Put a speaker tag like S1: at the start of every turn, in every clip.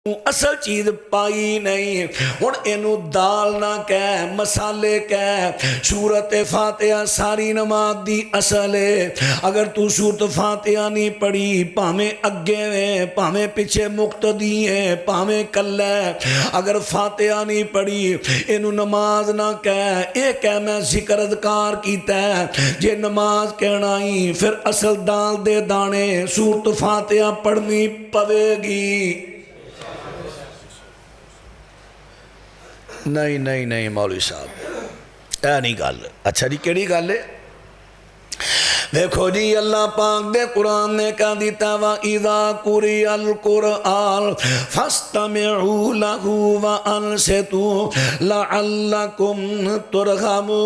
S1: اصل چیز پائی نہیں ہن اینو دال نہ کہہ مسالے کہہ سورت فاتحہ ساری نماز دی اصل ہے اگر تو سورت فاتحہ نہیں پڑھی پاویں اگے وے پاویں پیچھے مقتدی ہے پاویں کلا ہے اگر فاتحہ نہیں پڑھی اینو نماز نہ کہہ اے کہہ میں ذکر اذکار کیتا ہے جے نماز کہنا ہی پھر اصل دال دے دانے سورت فاتحہ پڑھنی پوے گی نہیں مولوی صاحب اے نہیں گل اچھا جی کیڑی گل ہے دیکھو جی اللہ پاک دے قرآن نے کہا دیتا وَإِذَا قُرِئَ الْقُرْآنُ فَاسْتَمِعُوا لَهُ وَأَنصِتُوا لَعَلَّكُمْ تُرْحَمُونَ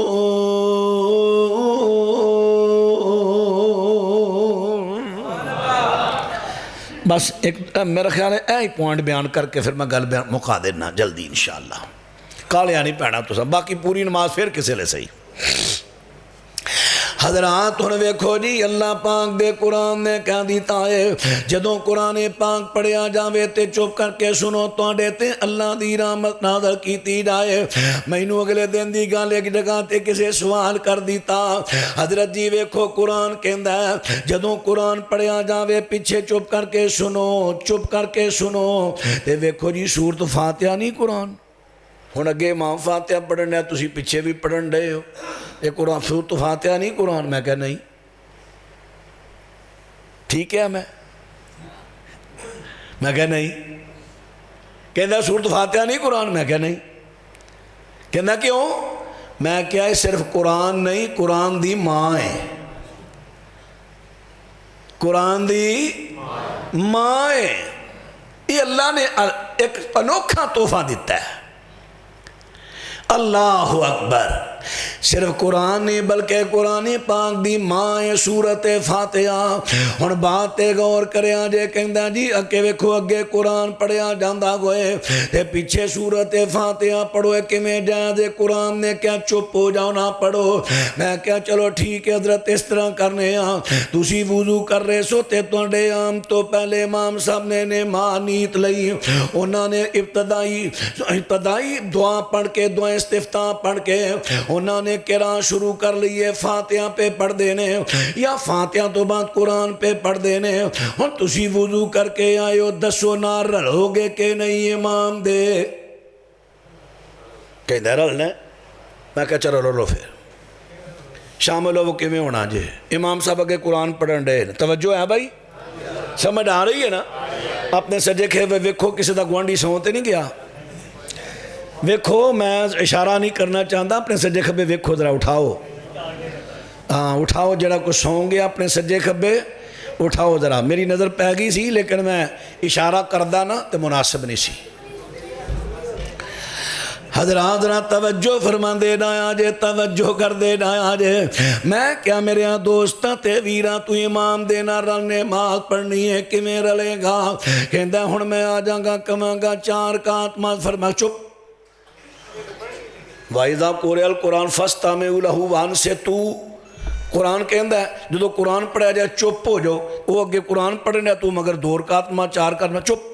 S1: بس ایک میرا خیال ہے ایک پوائنٹ بیان کر کے پھر میں گل مکا دینا جلدی انشاءاللہ کالیا نہیں پینا تو سب باقی پوری نماز پھر کسے لے صحیح حضرات انہیں ویکھو جی اللہ پاک دے قرآن نے کہہ دیتا ہے جدوں قرآن پاک پڑھیا جاوے تے چپ کر کے سنو تو دیتے اللہ دی رحمت نازل کیتی جائے مینوں اگلے دن دی گل ایک جگہ تے کسے سوال کر دیتا حضرت جی ویکھو قرآن کہندا ہے جدوں قرآن پڑھیا جاوے پیچھے چپ کر کے سنو تے ویکھو جی سورت فاتحہ نہیں قرآن ہن اگے امام فاتحہ پڑھن ہے تسی پیچھے بھی پڑھن رہے ہو یہ قرآن سورت فاتحہ نہیں قرآن میں کہا نہیں ٹھیک ہے میں کہا نہیں کہنا سورت فاتحہ نہیں قرآن میں کہا نہیں کہنا کیوں میں کیا ہے صرف قرآن نہیں قرآن دی ماں ہے قرآن دی ماں ہے یہ اللہ نے ایک انوکھا تحفہ دیتا ہے اللہ اکبر صرف قرآن نہیں بلکہ قرآن پاک دی ماں سورت فاتحہ ہن بات تے غور کریا جے کہندا جی اگے ویکھو اگے قرآن پڑھیا جاندا ہوئے تے پیچھے سورت فاتحہ پڑھو کیویں جائز قرآن نے کیا چپ ہو جاؤ نہ پڑھو میں کیا چلو ٹھیک ہے حضرت اس طرح کرنے ہاں تسی وضو کر رہے سو تے تواڈے عام تو پہلے امام صاحب نے نماز نیت لئی انہاں نے ابتدائی دعا پڑھ کے دعا استفتاح پڑھ کے انہوں نے قرآن شروع کر لیے فاتحہ پہ پڑھ دینے یا فاتحہ تو بعد قرآن پہ پڑھ دینے اور تسی وضو کر کے آئے ہو دسو نار رلو گے کہ نہیں امام دے کہیں دے رلنے میں کہا چلو رلو پھر شامل ہو وہ کیویں ہونا جے امام صاحب اگے قرآن پڑھن دے توجہ ہے بھائی سمجھ آ رہی ہے نا اپنے سجے کھے ویکھو کسی دا گوانڈی سونتے نہیں گیا ویکھو میں اشارہ نہیں کرنا چاہتا اپنے سجے کھبے ویکھو ذرا اٹھاؤ ہاں اٹھاؤ جڑا کچھ سون گیا اپنے سجے کھبے اٹھاؤ ذرا میری نظر پہ گئی سی لیکن میں اشارہ کردہ نا تو مناسب نہیں سی حضرات ذرا توجہ فرما دے ڈایا جے توجہ کر دے ڈایا جے میں کیا میرے ہاں دوستاں تے ویرہ تو امام دینا رلنے ماز پڑھنی ہے کمیں رلے گا کہندہ ہن میں آ جاں گا کماں گا چار کات ماز فرما چپ وَإِذَا قُرِئَ الْقُرْآنُ فَاسْتَمِعُوا لَهُ وَأَنصِتُوا قرآن کہندہ ہے جدو قرآن پڑھا جائے چپ ہو جو وہ اگے قرآن پڑھنے تو مگر دو رکعت ماں چار کرنا چپ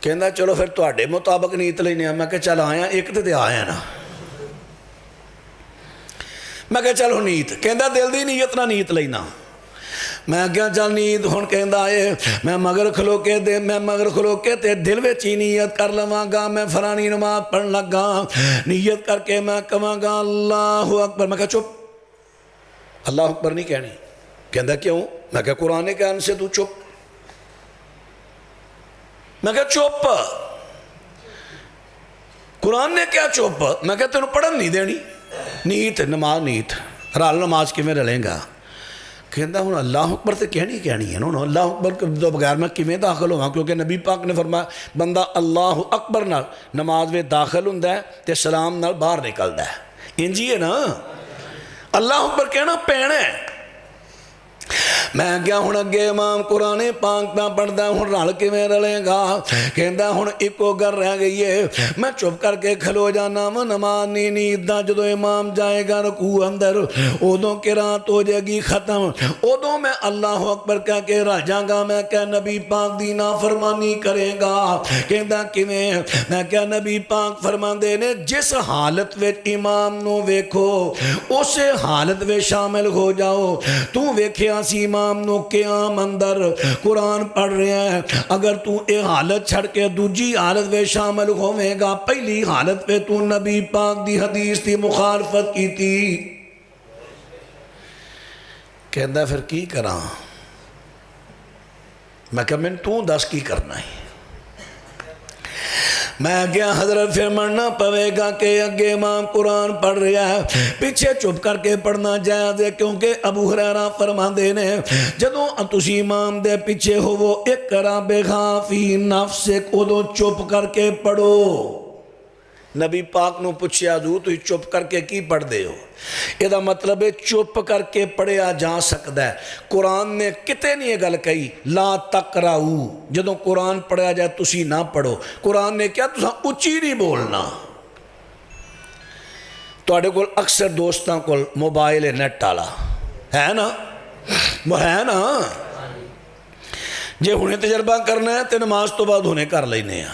S1: کہندہ ہے چلو پھر تو آڈے مطابق نیت لینے میں کہ چل آیا ایک تے آیا نا میں کہ چلو نیت کہندہ دل دی نیت نہ نیت لینا میں کیا چل نیت ہون کہندہ ہے میں مگر کھلو کے تے دل میں چی نیت کر لواں گا میں فرانی نماز پڑھ لگا نیت کر کے میں کہاں گا اللہ اکبر میں کہا چپ اللہ اکبر نہیں کہنی کہندہ کیوں میں کہا قرآن کے ان سے تو چپ میں کہا چپ قرآن نے کیا چپ میں کہا تینوں پڑھن نہیں دینی نیت نماز نیت رال نماز کی میں رلیں گا کہندہ ہوں اللہ اکبر تے کہنی ہے نا اللہ اکبر کے بغیر میں کیویں داخل ہوں کیونکہ نبی پاک نے فرمایا بندہ اللہ اکبر نال نماز میں داخل ہوں تے سلام نال باہر نکلدا ہے انجی ہے نا اللہ اکبر کہنا پینا ہے میں کیا ہوں اگے امام قرآن پاک پہ پڑھتا ہوں رل کیویں رلے گا؟ کہندا ہوں ایکو گل رہ گئی ہے، میں چپ کر کے کھلو جانا وا نماز نہیں نیداں، جدو امام جائے گا رکوع اندر ادوں قرات ہو جائے گی ختم، ادوں میں اللہ اکبر کہہ کے رہ جاگا، میں کہ نبی پاک دی نافرمانی کرے گا؟ کہندا کیویں؟ میں کہ نبی پاک فرماندے نے جس حالت وچ امام نو ویکھو اسے حالت وچ شامل ہو جاؤ۔ تو ویکھیا سی امام نو قیام اندر قرآن پڑھ رہے ہیں، اگر تو اے حالت چھڑ کے دوجی حالت میں شامل ہوئے گا، پہلی حالت پہ تو نبی پاک دی حدیث دی مخالفت کی تھی۔ کہندہ پھر کی کراں؟ میں کہا میں تو دس کی کرنا ہے؟ میں کیا حضرت پھر مرنا پوے گا کہ اگے امام قرآن پڑھ رہا ہے، پیچھے چپ کر کے پڑھنا جائز ہے، کیونکہ ابو ہریرہ فرماندے نے جدوں تسی امام دے پیچھے ہو وہ اقرا بخافی نفسک، ادوں چپ کر کے پڑھو۔ نبی پاک نو پوچھیا حضور تو چپ کر کے کی پڑھ دے ہو؟ یہ دا مطلب ہے چپ کر کے پڑھیا جا سکتا ہے۔ قرآن نے کتے نہیں یہ گل کہی لا تقرؤ، جدوں قرآن پڑھیا جائے تسی نہ پڑھو۔ قرآن نے کیا تساں اچھی نہیں بولنا۔ تواڈے کول اکثر دوستاں کول موبائل ہے نیٹ والا ہے نا، وہ ہے نا، جے ہنے تجربہ کرنا ہے تے نماز تو بعد ہنے کر لینے ہیں۔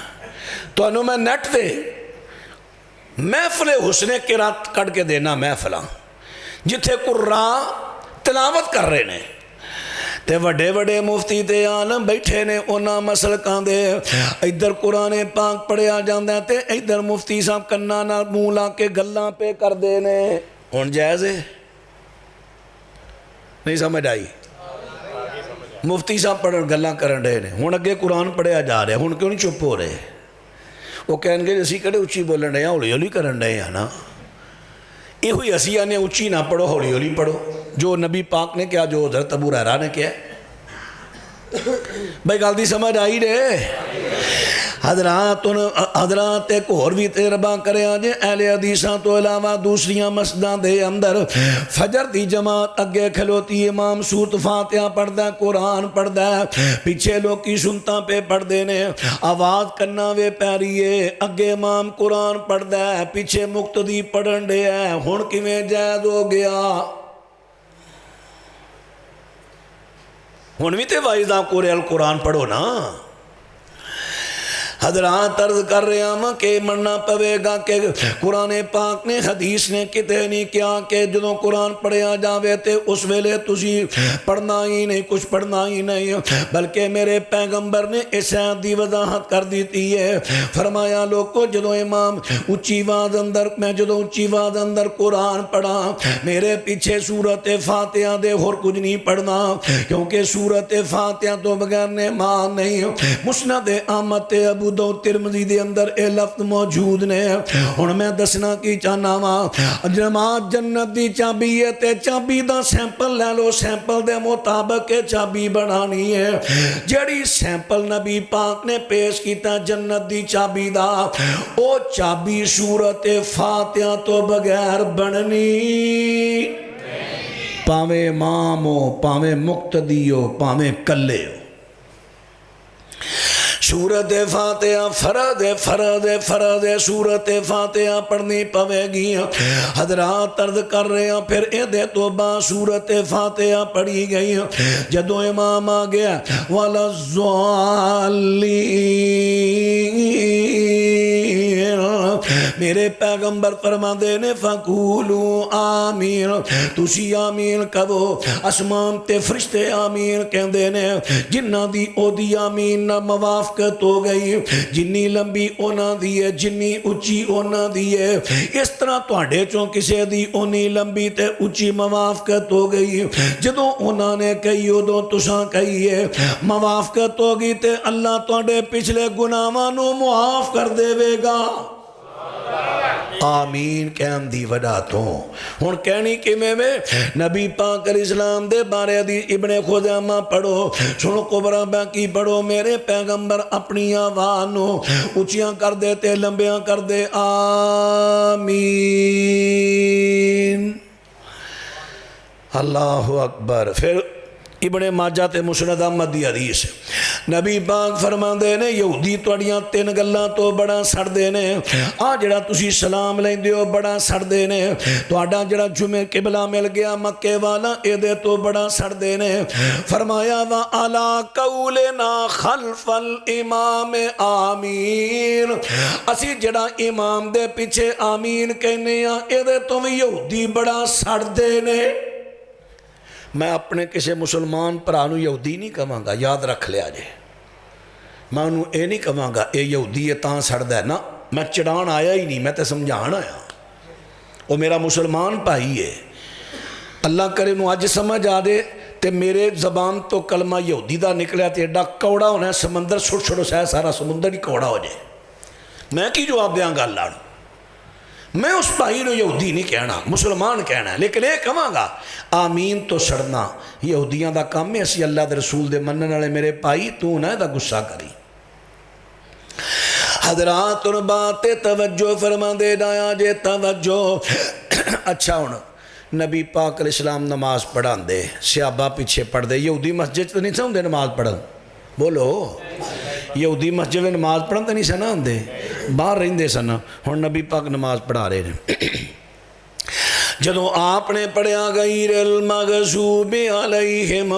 S1: تانوں میں نیٹ تے محفل حسن قرات کٹ کے دینا، محفلاں جتھے قراء تلاوت کر رہے نے تے وڈے وڈے مفتی تے عالم بیٹھے نے، انہاں مسلکاں دے ادھر قرآن پاک پڑھیا جاندا تے ادھر مفتی صاحب کناں نال منہ لا کے گلاں پہ کر دے نے۔ ہن جائز ہے؟ نہیں سمجھ آئی؟ مفتی صاحب پڑھن گلاں کرن رہے نے، ہن اگے قرآن پڑھیا جا رہا ہے، ہن کیوں نہیں چپ ہو رہے؟ وہ کہیں گے اسی کڑے اچھی بولن رہے ہیں، ہولی ہولی کرن رہے ہیں نا۔ یہ ہوئی اسی آنے اچھی نہ پڑھو ہولی ہولی پڑھو، جو نبی پاک نے کیا، جو حضرت ابو ہریرہ نے کیا۔ بھائی گل دی سمجھ آئی رہے؟ حضرات ایک اور بھی تجربہ کرے آجے، اہل حدیثاں تو علاوہ دوسریاں مسجداں دے اندر فجر دی جماعت اگے کھلوتی، امام سورۃ فاتحہ پڑھدا ہے، قرآن پڑھدا ہے، پیچھے لوگ کی سنتاں پہ پڑھ دینے، آواز کرنا وے پیریے، اگے امام قرآن پڑھدا ہے، پیچھے مقتدی پڑھن دے ہے، ہن کیویں جائز ہو گیا؟ ہن بھی تے وائزاں قرآن پڑھو نا۔ حضرات عرض کر رہے ہیں کہ مرنا پوے گا کہ قرآن پاک نے حدیث نے کتے نہیں کیا کہ جدوں قرآن پڑھیا جاوے تے اس ویلے تسی پڑھنا ہی نہیں، کچھ پڑھنا ہی نہیں، بلکہ میرے پیغمبر نے اس آیت دی وضاحت کر دیتی ہے۔ فرمایا لوگو جدوں امام اچھی آواز اندر، میں جدوں اچھی آواز اندر قرآن پڑھا، میرے پیچھے سورۃ فاتحہ دے اور کچھ نہیں پڑھنا، کیونکہ سورۃ فاتحہ تو بغیر نماز نہیں۔ مسند احمد ابو داؤد ترمذی دے اندر اے لفظ موجود نے۔ ہن میں دسنا کی چاہنا وا، نماز جنت دی چابی ہے تے چابی دا سیمپل لے لو، سیمپل دے مطابق چابی بنانی ہے۔ جڑی سیمپل نبی پاک نے پیش کیتا جنت دی چابی دا، او چابی سورۃ فاتحہ تو بغیر بننی پاویں امام ہو، پاویں مقتدی ہو، پاویں کلے ہو۔ سورۃ فاتحہ فرض ہے، سورۃ فاتحہ پڑھنی پوے گی۔ حضرات عرض کر رہے ہیں پھر دے تو بعد سورۃ فاتحہ پڑھی گئی، جدوں امام آ گیا وَلَا میرے پیغمبر فرما دینے فَقُولُوا آمین، تُسی آمین کہو، اسمان تے فرشتے آمین کہہ دینے، جنہ دی او دی آمین نہ موافقت ہو گئی، جنی لمبی اونا دی ہے، جنی اچھی اونا دی ہے، اس طرح تواڈے چوں کسے دی اونی لمبی تے اچھی موافقت ہو گئی، جدوں اونا نے کہی ادوں تساں کہی ہے، موافقت ہوگی تے اللہ تواڈے پچھلے گناہاں نو معاف کر دے گا۔ آمین کہن دی وڈا تو ہن کہنی کہ میں نبی پاک علیہ السلام دے بارے حدیث ابن خزیمہ پڑھو، سنو قبرہ باقی پڑھو، میرے پیغمبر اپنی آواز نو اونچیاں کر دیتے، لمبیاں کر دے آمین۔ اللہ اکبر۔ پھر ابن ماجہ تے مسند احمد دی حدیث نبی پاک فرماندے نے یہودی تواڈیاں تین گلاں تو بڑا سڑدے نے آ جڑا تسی سلام لیندے ہو بڑا سڑدے نے تہاڈا جڑا جمعے قبلہ مل گیا مکے والا اے دے تو بڑا سڑدے نے فرمایا وا علی قولنا خلف الامام آمین اسی جڑا امام دے پیچھے آمین کہنے ہاں اے دے تو یہودی بڑا سڑدے نے میں اپنے کسی مسلمان پرانو یہودی نہیں کہاں گا یاد رکھ لیا جے میں انہوں اے نہیں کہاں گا اے یہودی ہے تاں سڑدا ہے نا میں چڑھان آیا ہی نہیں میں تے سمجھان آیا وہ میرا مسلمان بھائی ہے اللہ کرے نو آج سمجھ آ دے تے میرے زبان تو کلمہ یہودی دا نکلیا تے ایڈا کوڑا ہونا ہے سمندر چھوڑ چھوڑو سا سارا سمندر ہی کوڑا ہو جائے میں کی جواب دیاں گا اللہ میں اس بھائی نو یہودی نہیں کہنا مسلمان کہنا ہے لیکن یہ کہاں گا آمین تو سڑنا یہودیاں دا کام ہے اسی اللہ دے رسول دے منن والے میرے بھائی تو نہ دا غصہ کری حضرات اور بات توجہ فرما دے ڈایا جے توجہ اچھا ہونا نبی پاک علیہ السلام نماز پڑھان دے صحابہ پیچھے پڑھ دے یہودی مسجد تو نہیں سن دے نماز پڑھن بولو یہودی مسجد میں نماز پڑھن تو نہیں سنا آندے باہر رہندے سن ہن نبی پاک نماز پڑھا رہے ہیں جدوں آپ نے پڑھیا غیر المغضوب علیہم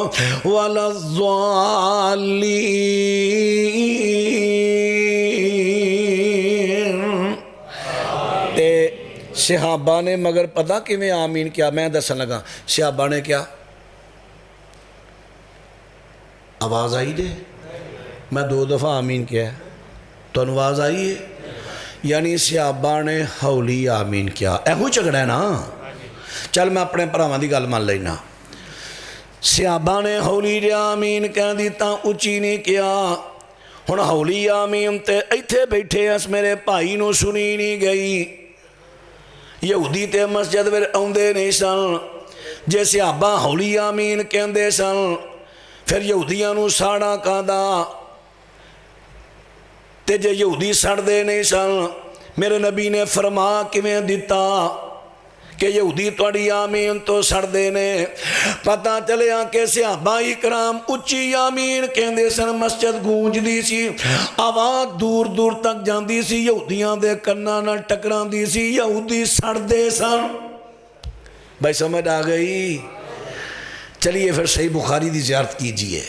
S1: ولا الضالین تے صحابہ نے مگر پتہ کیویں آمین کیا میں دسن لگا صحابہ نے کیا آواز آئی دے میں 2 دفعہ آمین کیا ہے تو آواز آئی ہے یعنی صحابہ نے ہولی آمین کیا ایہو جھگڑا ہے نا چل میں اپنے پراواں دی گل مان لینا صحابہ نے ہولی جے آمین کہہ دیتا اچھی نہیں کیا ہن ہولی آمین تے ایتھے بیٹھے اس میرے بھائی نو سنی نہیں گئی یہودی تے مسجد وچ آوندے نہیں سن جے صحابہ ہولی آمین کہندے سن پھر یہودیاں نو ساڑا کاندا تے جے یہودی سڑ دے نہیں سن میرے نبی نے فرما کیویں دیتا کہ یہودی تواڈی آمین تو سڑ دے نے پتہ چلیا کہ صحابہ اکرام اچھی آمین کہندے سن مسجد گونج دی سی آواز دور دور تک جاندی سی یہودیاں دے کناں نال ٹکراندی سی یہودی سڑ دے سن بھائی سمجھ آ گئی چلیے پھر صحیح بخاری دی زیارت کیجئے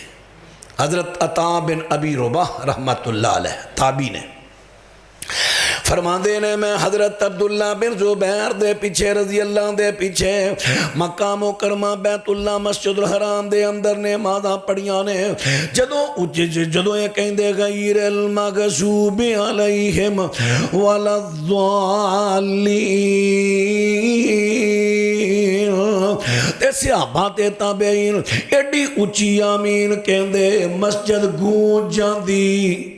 S1: حضرت عطا بن ابی رباح رحمت اللہ علیہ تابعی نے فرماندے نے میں حضرت عبداللہ بن زبیر دے پیچھے رضی اللہ دے پیچھے مکہ مکرمہ بیت اللہ مسجد الحرام دے اندر نے مادہ پڑھیاں نے جدوں یہ کہیں دے غیر المغضوب علیہم ولا الضالین تے صحابہ تے تابعین ایڈی اچھی آمین کہیں دے مسجد گونج جاندی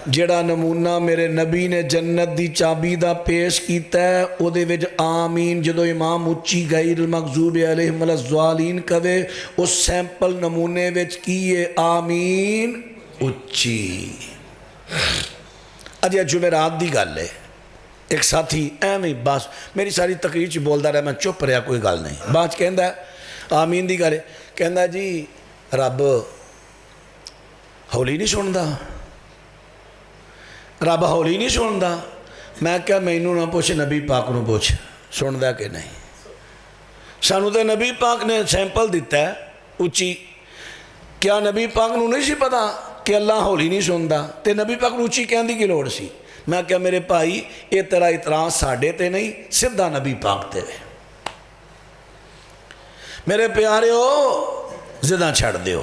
S1: جڑا نمونہ میرے نبی نے جنت دی چابی دا پیش کیتا ہے او دے وچ آمین جدو امام اچھی غیر المغضوب علیہم ولا الضالین کہے اس سیمپل نمونے وچ کیے آمین اچھی اجے جمعرات دی گل ہے ایک ساتھی ایویں بس میری ساری تقریر چ بولدا رہا میں چپ رہا کوئی گل نہیں بعد کہندا ہے آمین دی گل ہے کہندا جی رب ہولی نہیں سندا رب ہولی نہیں سندا میں کیا مینوں نہ پوچھ نبی پاک نو پوچھ سندا کہ نہیں سانو تے نبی پاک نے سیمپل دیتا ہے اچھی کیا نبی پاک نو نہیں سی پتا کہ اللہ ہولی نہیں سندا تے نبی پاک نو اچھی کہن دی کی لوڑ سی میں کیا میرے بھائی یہ تیرا اعتراض ساڈے تے نہیں سیدھا نبی پاک تے میرے پیارے ہو زدہ چھڑ دیو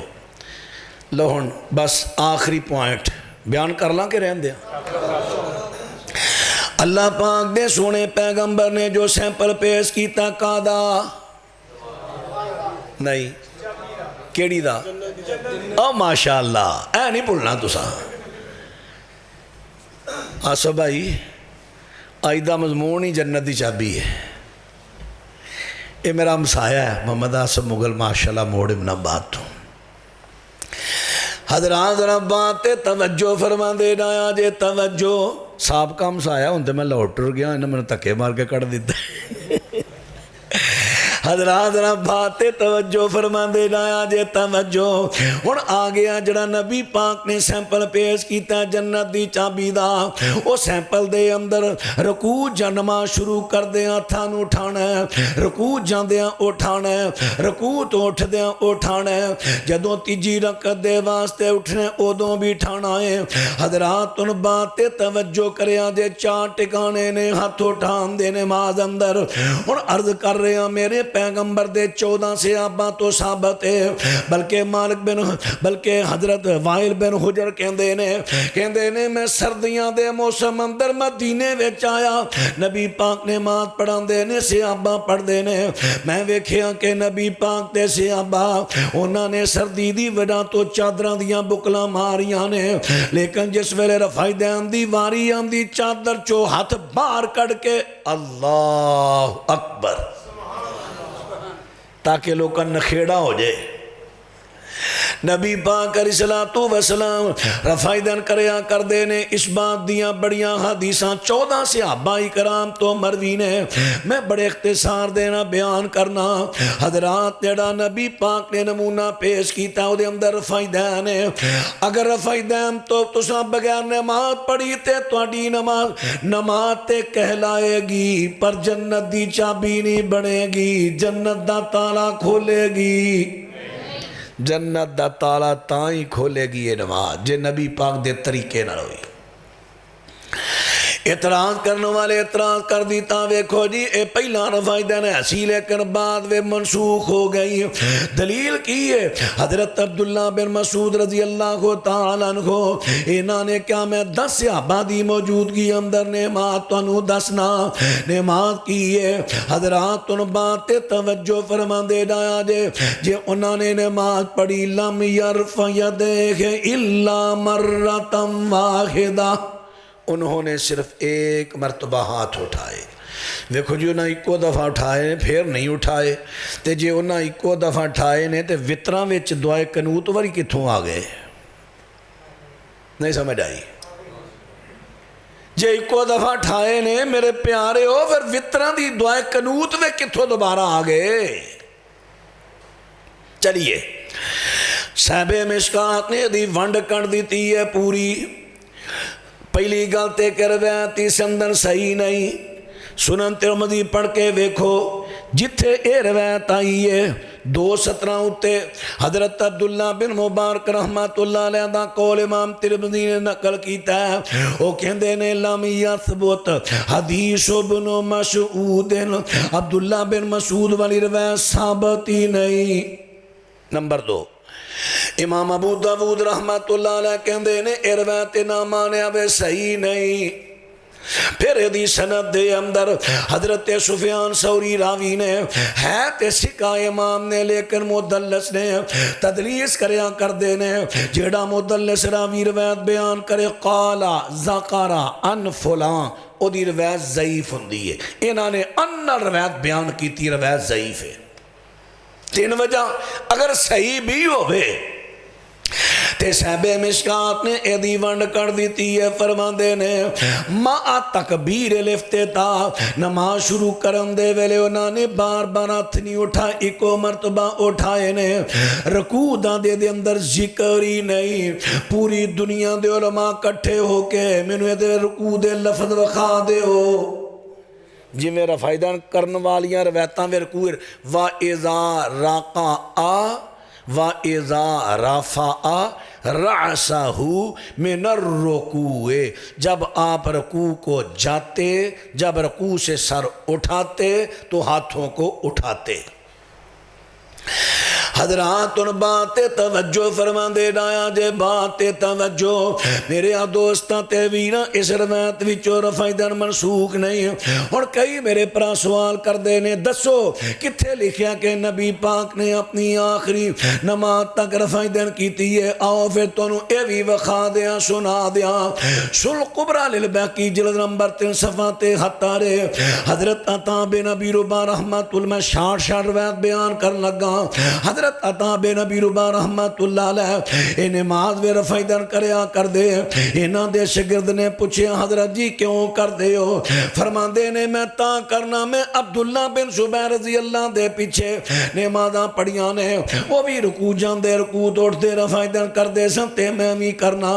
S1: لو ہن بس آخری پوائنٹ بیان کر لاں کہ رہن دیا اللہ پاک دے سونے پیغمبر نے جو سیمپل پیش کیتا کادا نہیں کیڑی دا او ماشاءاللہ اے نہیں بھولنا تسا آسو بھائی آئیدہ مضمون ہی جنت دی چابی ہے یہ میرا ہمسایہ ہے محمد آصف مغل ماشاءاللہ موڑ ابن آباد تو حضرات ربات توجہ فرما دے ڈایا جے توجہ صاحب کا ہمسایہ ہوں تے میں لوٹ ٹر گیا انہوں نے تکے مار کے کڑ دیتا حضرات ذرا بات توجہ فرما دے جایا جے توجہ ہن آ گیا جڑا نبی پاک نے سیمپل پیش کیتا جنت دی چابی دا او سیمپل دے اندر رکوع جنما شروع کر دیاں ہتھاں نوں اٹھانا رکوع جاندیاں اٹھانا رکوع تو اٹھدیاں اٹھانا جدوں تیجی رکعت دے واسطے اٹھنے ادوں بھی اٹھانا ہے حضرات ان بات توجہ کریا جے چار ٹکانے نے ہاتھ اٹھان دے نماز اندر اور عرض کر رہے ہیں میرے پیغمبر دے 14 صحابہ تو ثابت ہے بلکہ حضرت وائل بن حجر کہندے نے میں سردیاں دے موسم اندر مدینے وچ آیا نبی پاک نے نماز پڑھان دے نے صحابہ پڑھ دے نے میں ویکھیا کہ نبی پاک تے صحابہ انہاں نے سردی دی وجہ تو چادراں دیاں بکلاں ماریاں نے لیکن جس ویلے رفع دین دی واری آندی چادر چو ہاتھ باہر کڑ کے اللہ اکبر تاکہ لوگاں نخیڑا ہو جائے نبی پاک علیہ السلام رفع دین کریا کر دینے اس بات دیاں بڑیاں حدیثاں 14 صحابہ کرام تو مروی نے میں بڑے اختصار دینا بیان کرنا حضرات جڑا نبی پاک نے نمونہ پیش کیتا او دے اندر رفع دین ہے اگر رفع دین تو تساں بغیر نماز پڑھی تے تہاڈی نماز تے کہلائے گی پر جنت دی چابی نہیں بنے گی جنت دا تالا کھولے گی جنت دا تالا تائیں کھولے گی یہ نماز جے نبی پاک دے طریقے نہ ہوئی اعتراض کرنے والے اعتراض کر دیتا ویکھو جی اے پہلا رفع دین ایسی لیکن بعد وہ منسوخ ہو گئی دلیل کی ہے حضرت عبداللہ بن مسعود رضی اللہ تعالیٰ عنہ انہاں نے کیا میں 10 صحابہ دی موجودگی اندر نماز تانوں دسنا نماز کی ہے حضرات ان بات توجہ فرما دے جایا جے انہاں نے نماز پڑھی لم یرفع یدیہ الا مرۃ واحدہ انہوں نے صرف ایک مرتبہ ہاتھ اٹھائے ویکھو جی انہاں ایکو دفعہ اٹھائے پھر نہیں اٹھائے تے جے انہاں ایکو دفعہ اٹھائے نے تے وطراں وچ دعائے قنوت واری کتھوں آ گئے نہیں سمجھ آئی جے ایکو دفعہ اٹھائے نے میرے پیارے ہو پھر وطراں دی دعائے قنوت میں کتھوں دوبارہ آ گئے چلیے صاحب مشکات نے دی ونڈ کر دیتی ہے پوری پہلی گلتے کہ روایتی سندن صحیح نہیں سنن ترمذی پڑھ کے ویکھو جتھے اے روایت آئی ہے 2:17 اتے حضرت عبداللہ بن مبارک رحمت اللہ علیہ دا قول امام ترمذی نے نقل کیتا ہے وہ کہندے نے لم یثبت حدیث ابن مسعود عبداللہ بن مسعود والی روایت ثابت ہی نہیں نمبر 2 امام ابو داود رحمت اللہ علیہ کہندے نے اے روایت نہ مانیا وے صحیح نہیں پھر حدیث سند دے اندر حضرت سفیان ثوری راوی نے ہے تے سکا امام نے لیکن مدلس نے تدلیس کریا کر دینے جیڑا مدلس راوی روایت بیان کرے قالا ذکرہ ان فلان او دی روایت ضعیف ہوندی ہے انہاں نے ان روایت بیان کی تھی روایت ضعیف ہے 3 وجہ اگر صحیح بھی ہوئے تے صاحب مشکات نے ایدی ونڈ کر دیتی ہے فرما دینے ما تکبیر الافتتاح نماز شروع کرن دے ویلے انہاں نے بار بار ہاتھ نہیں اٹھا ایکو مرتبہ اٹھائے نے رکوع دے اندر ذکر ہی نہیں پوری دنیا دے علماء کٹھے ہو کے میں نے رکوع دے لفظ وکھا دے ہو جی میرا فائدہ کرن والیاں روایتاں میں رکوع وَإِذَا رَقَعَ وَإِذَا رَفَعَ رَعْسَهُ مِنَ الرُّكُوعِ جب آپ رکوع کو جاتے جب رکوع سے سر اٹھاتے تو ہاتھوں کو اٹھاتے حضرات ان بات توجہ فرما دے ڈایا جے بات توجہ میرے دوستاں تیوینا اس روایت وچوں رفع دین منسوخ نہیں اور کئی میرے پرا سوال کر دینے دسو کتھے لکھیا کہ نبی پاک نے اپنی آخری نماز تک رفع دین کیتی ہے آؤ پھر تونوں اے وی وکھا دیاں سنا دیاں سل قبرہ للبیقی جلد نمبر 3 صفحہ 73 حضرت عطا بن ابی رباح رحمت اللہ میں شاٹ روایت بیان کر لگا حضرت حضرت عطا بن ابی رباح رحمت اللہ علیہ یہ نماز وے رفیدن کریا کر دے انہاں دے شگرد نے پوچھے حضرت جی کیوں کر دے ہو فرماندے نے میں تا کرنا میں عبداللہ بن زبیر رضی اللہ دے پیچھے نمازاں پڑھیاں نے وہ بھی رکوع جاندے رکوع توڑتے رفیدن کر دے سن تے میں بھی کرنا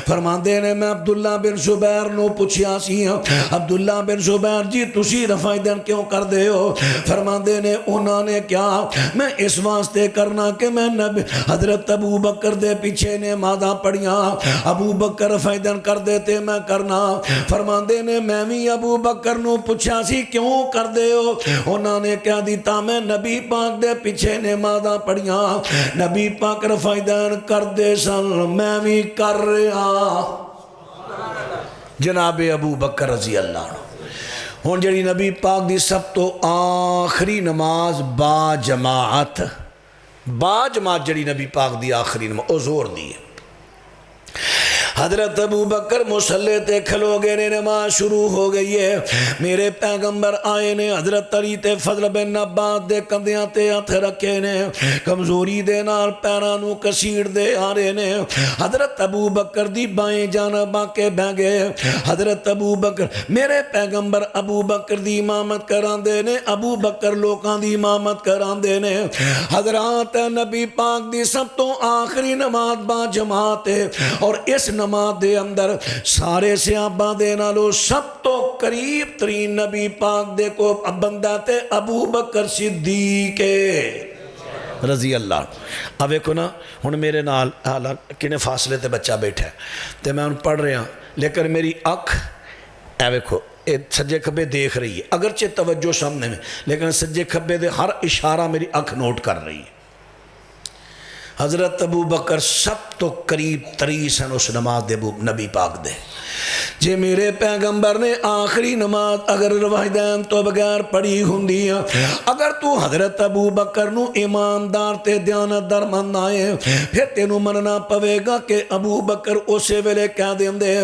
S1: فرماندے نے میں عبداللہ بن زبیر نو پوچھیا سی عبداللہ بن زبیر جی تسی رفیدن کیوں کر دے ہو فرماندے نے انہاں نے کیا میں اس واسطے کرنا کہ میں حضرت ابو بکر دے پیچھے نمازاں پڑھیاں ابو بکر رفیدن کر دیتے میں کرنا فرماندے نے میں بھی ابو بکر نو پوچھا سی کیوں کر دے ہو انہاں نے کہہ دیتا میں نبی پاک دے پیچھے نمازاں پڑھیاں نبی پاک رفیدن کر دے سن میں بھی کر رہا جناب ابو بکر رضی اللہ عنہ ہون جڑی نبی پاک دی سب تو آخری نماز با جماعت جڑی نبی پاک دی آخری نماز او زور دی ہے حضرت ابو بکر مصلی تے کھلو گئے نے نماز شروع ہو گئی ہے میرے پیغمبر آئے نے حضرت علی تے فضل بن عباس دے کندیاں تے ہاتھ رکھے نے کمزوری دے نال پیراں نو کسیڑ دے آ رہے نے حضرت ابو بکر دی بائیں جانب آ کے بہ گئے حضرت ابو بکر میرے پیغمبر ابو بکر دی امامت کراندے نے ابو بکر لوکاں دی امامت کراندے نے حضرات نبی پاک دی سب تو آخری نماز با جماعت ہے اور اس نماز دے اندر سارے صحابہ دے نالو سب تو قریب ترین نبی پاک دے کو بندہ تے ابو بکر صدیق رضی اللہ اب ایک نا ہن میرے نال کنے فاصلے تے بچہ بیٹھا ہے تے میں ان پڑھ رہا لیکن میری اکھ ایویکھو سجے کھبے دیکھ رہی ہے اگرچہ توجہ سامنے میں لیکن سجے کھبے دے ہر اشارہ میری اکھ نوٹ کر رہی ہے حضرت ابو بکر سب تو قریب تری سن اس نماز دے نبی پاک دے جے میرے پیغمبر نے آخری نماز اگر روایدین تو بغیر پڑھی ہوندی اگر تو حضرت ابو بکر نو ایماندار تے دیانتدار من آئے پھر تینو مننا پوے گا کہ ابو بکر اسے ویلے کہہ دیندے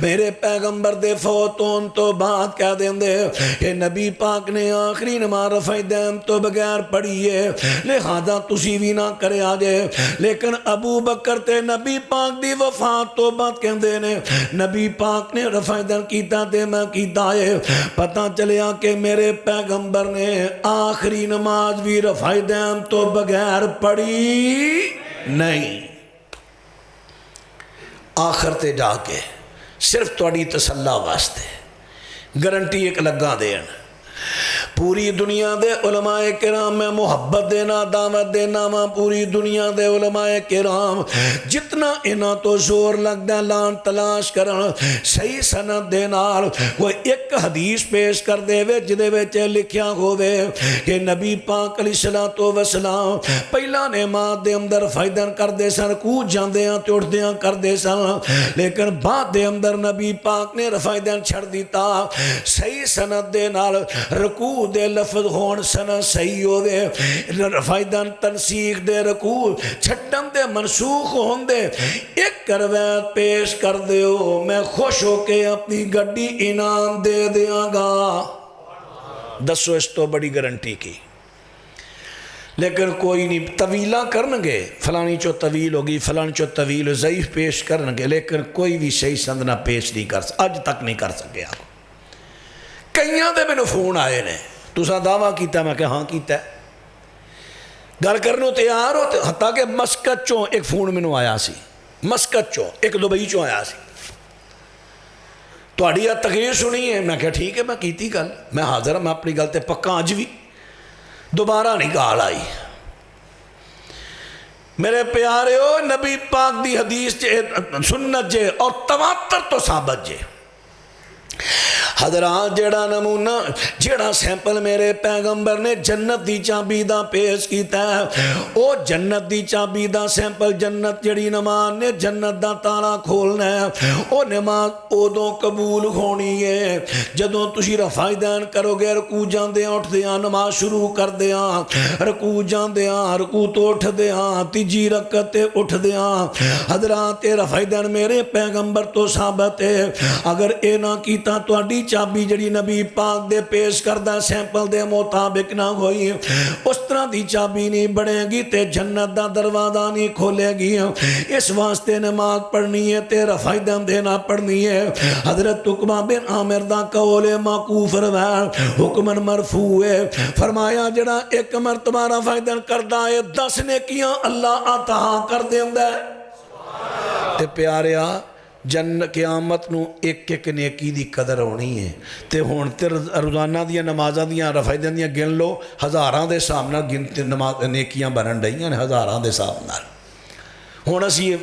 S1: میرے پیغمبر دے فوتون تو بعد کہہ دیندے کہ نبی پاک نے آخری نماز روایدین تو بغیر پڑھی ہے لہذا تسی بھی نہ کرے آجے لیکن ابو بکر تے نبی پاک دی وفات تو بعد کہندے نے نبی پاک نے رفیدن کیتا تے میں کیتا ہے پتہ چلیا کہ میرے پیغمبر نے آخری نماز بھی رفیدن تو بغیر پڑھی نہیں آخر تے جا کے صرف توڑی تسلہ واسطے گارنٹی ایک لگا دین پوری دنیا دے علماء کرام میں محبت دینا دعوت دینا ماں پوری دنیا دے علماء کرام جتنا انہاں تو زور لگ دے لان تلاش کرن صحیح سند دے نال وہ ایک حدیث پیش کر دے وے جدے وچ لکھیا ہووے کہ نبی پاک علیہ السلام پہلا نماز دے اندر فائدن کر دے سن رکوع جاندیاں تے اٹھدیاں کر دے سن لیکن بعد دے اندر نبی پاک نے فائدن چھڑ دیتا صحیح سند دے نال رکوع دے لفظ ہون سنہ صحیح ہوئے فائدن تنسیخ دے رکوع چھٹن دے منسوخ ہون دے ایک روایت پیش کر دے ہو میں خوش ہو کے اپنی گڈی انعام دے دیاں گا دسو اس تو بڑی گارنٹی کی لیکن کوئی نہیں طویلہ کرنگے فلانی چو طویل ہوگی فلانی چو طویل ضعیف پیش کرنگے لیکن کوئی بھی صحیح سند نہ پیش نہیں کر سکے آج تک نہیں کر سکے آپ کئیاں دے میں فون آئے نے تُسا دعویٰ کیتا میں کہ ہاں کیتا ہے گل کرنو تیار ہو حتیٰ کہ مسکت چوں ایک فون میں آیا سی مسکت چوں ایک دبئی چوں آیا سی تو اڑیا تقریر سنی ہے میں کہا ٹھیک ہے میں کیتی گل میں حاضر ہوں میں اپنی گل تے پکا آج بھی دوبارہ نہیں گال آئی میرے پیارے ہو نبی پاک دی حدیث جے سنت جے اور تواتر تو ثابت جے حضرات جیڑا نمونہ جیڑا سیمپل میرے پیغمبر نے جنت دی چابی دا پیش کیتا ہے او جنت دی چابی دا سیمپل جنت جیڑی نماز نے جنت دا تالا کھولنا ہے او نماز اودوں قبول ہونی ہے جدوں تسی رفائدین کرو گے رکوع جان دیاں اٹھ دیاں نماز شروع کر دیاں رکوع جان دیاں رکوع تو اٹھ دیاں تیجی رکعت تے اٹھ دیاں حضرات رفائدین میرے پیغمبر تو ثابت ہے اگر اے نہ کیتا تو اڈی چابی جڑی نبی پاک دے پیش کردہ سیمپل دے مطابق نہ ہوئی اس طرح دی چابی نہیں بڑھے گی تے جنت دا دروازہ نہیں کھولے گی اس واسطے نماز پڑھنی ہے تے رفائدہ دینا پڑھنی ہے حضرت عقبہ بن عامر دا قول موقوف روایہ حکمن مرفوع ہے فرمایا جڑا ایک مرتبہ رفائدہ کردہ ہے 10 نیکیاں اللہ عطا کر دیندہ ہے تے پیاریا جن قیامت نو ایک ایک نیکی دی قدر ہونی ہے تے ہون تے روزانہ دیا نمازہ دیا رفائدہ دیا گن لو ہزاراں دے سامنا گنتے نیکیاں بنن رہی ہیں ہزاراں دے سامنا ہون اسی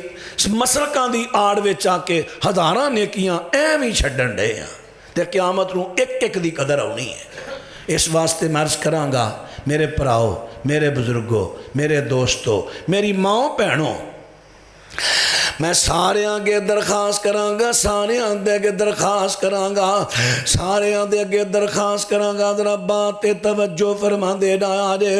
S1: مسلکاں دی آڑ وچ آ کے ہزاراں نیکیاں ایم ہی چھڈن رہے ہیں تے قیامت نو ایک ایک دی قدر ہونی ہے اس واسطے میں عرض کراں گا میرے پراؤ میرے بزرگوں میرے دوستوں میری ماں بہنوں میں سارے آگے درخواست کرانگا سارے آگے درخواست کرانگا سارے آگے درخواست کرانگا ذرا بات توجہ فرما دے ڈایا جے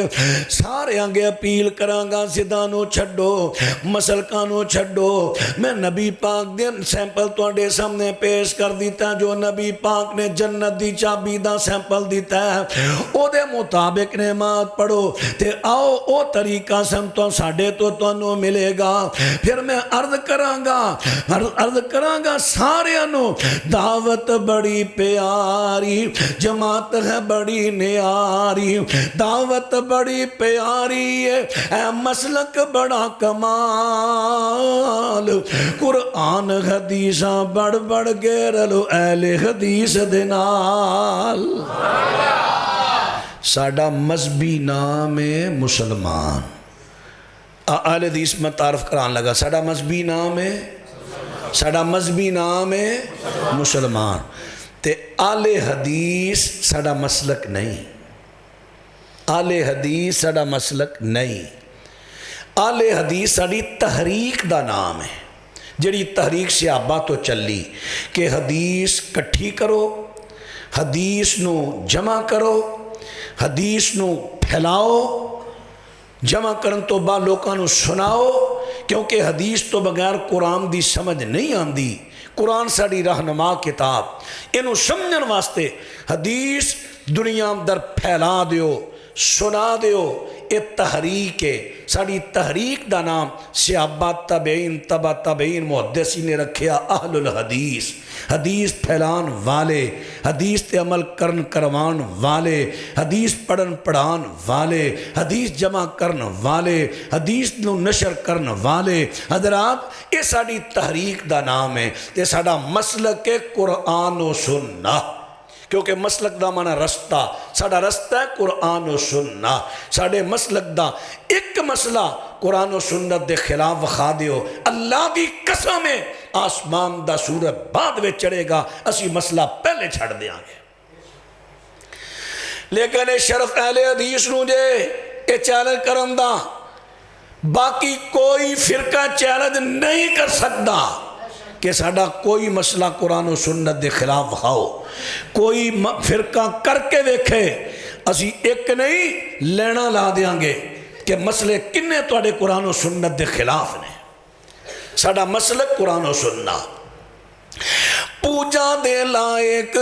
S1: سارے آگے اپیل کرانگا زدانو چھڑو مسلکانو چھڑو میں نبی پاک دے سیمپل تو آڈے سامنے پیش کر دیتا جو نبی پاک نے جنت دی چابی دا سیمپل دیتا ہے او دے مطابق نعمات پڑھو تے آؤ او طریقہ سمتوں ساڑھے تو انہوں ملے گا پھر میں عرض کرانگا سارے انہوں دعوت بڑی پیاری جماعت ہے بڑی نیاری دعوت بڑی پیاری ہے اے مسلک بڑا کمال قرآن حدیثاں بڑھ بڑھ گیر لو اہل حدیث دنال ساڑھا مذہبی نام ہے مسلمان اہل حدیث میں تعارف کران لگا ساڑھا مذہبی نام ہے مسلمان تے اہل حدیث ساڑھا مسلک نہیں اہل حدیث ساڑھا مسلک نہیں اہل حدیث ساڑھی تحریک دا نام ہے جڑی تحریک صحابہ تو چلی کہ حدیث کٹھی کرو حدیث نو جمع کرو حدیث نو پھیلاؤ جمع کرن تو با لوکاں نو سناؤ کیونکہ حدیث تو بغیر قرآن دی سمجھ نہیں آندی قرآن ساڑی رہنما کتاب انہوں سمجھن واسطے حدیث دنیا در پھیلا دیو سنا دیو اے تحریک ہے ساڑی تحریک دا نام صحابہ تابعین تبع تابعین محدثی نے رکھیا اہل الحدیث حدیث پھیلان والے حدیث تے عمل کرن کروان والے حدیث پڑھن پڑھان والے حدیث جمع کرن والے حدیث نو نشر کرن والے حضرات یہ ساڑی تحریک دا نام ہے یہ ساڑا مسلک قرآن و سننا کیونکہ مسلک دا مانا رستہ ساڑا رستہ ہے قرآن و سننا ساڑے مسلک دا ایک مسئلہ قرآن و سنت دے خلاف وخا دیو اللہ دی قسم ہے آسمان دا سورج بعد میں چڑھے گا اسی مسئلہ پہلے چھڑ دیا گے لیکن شرف اہل حدیث نو جے یہ چیلنج کرن دا باقی کوئی فرقہ چیلنج نہیں کر سکتا کہ ساڑا کوئی مسئلہ قرآن و سنت دے خلاف وخاؤ کوئی فرقہ کر کے دیکھے اسی ایک نہیں لینا لا دیاں گے کہ مسئلے کنے توڑے قرآن و سنت دے خلاف نے ساڑا مسئلہ قرآن و سنت پوجا دے لائق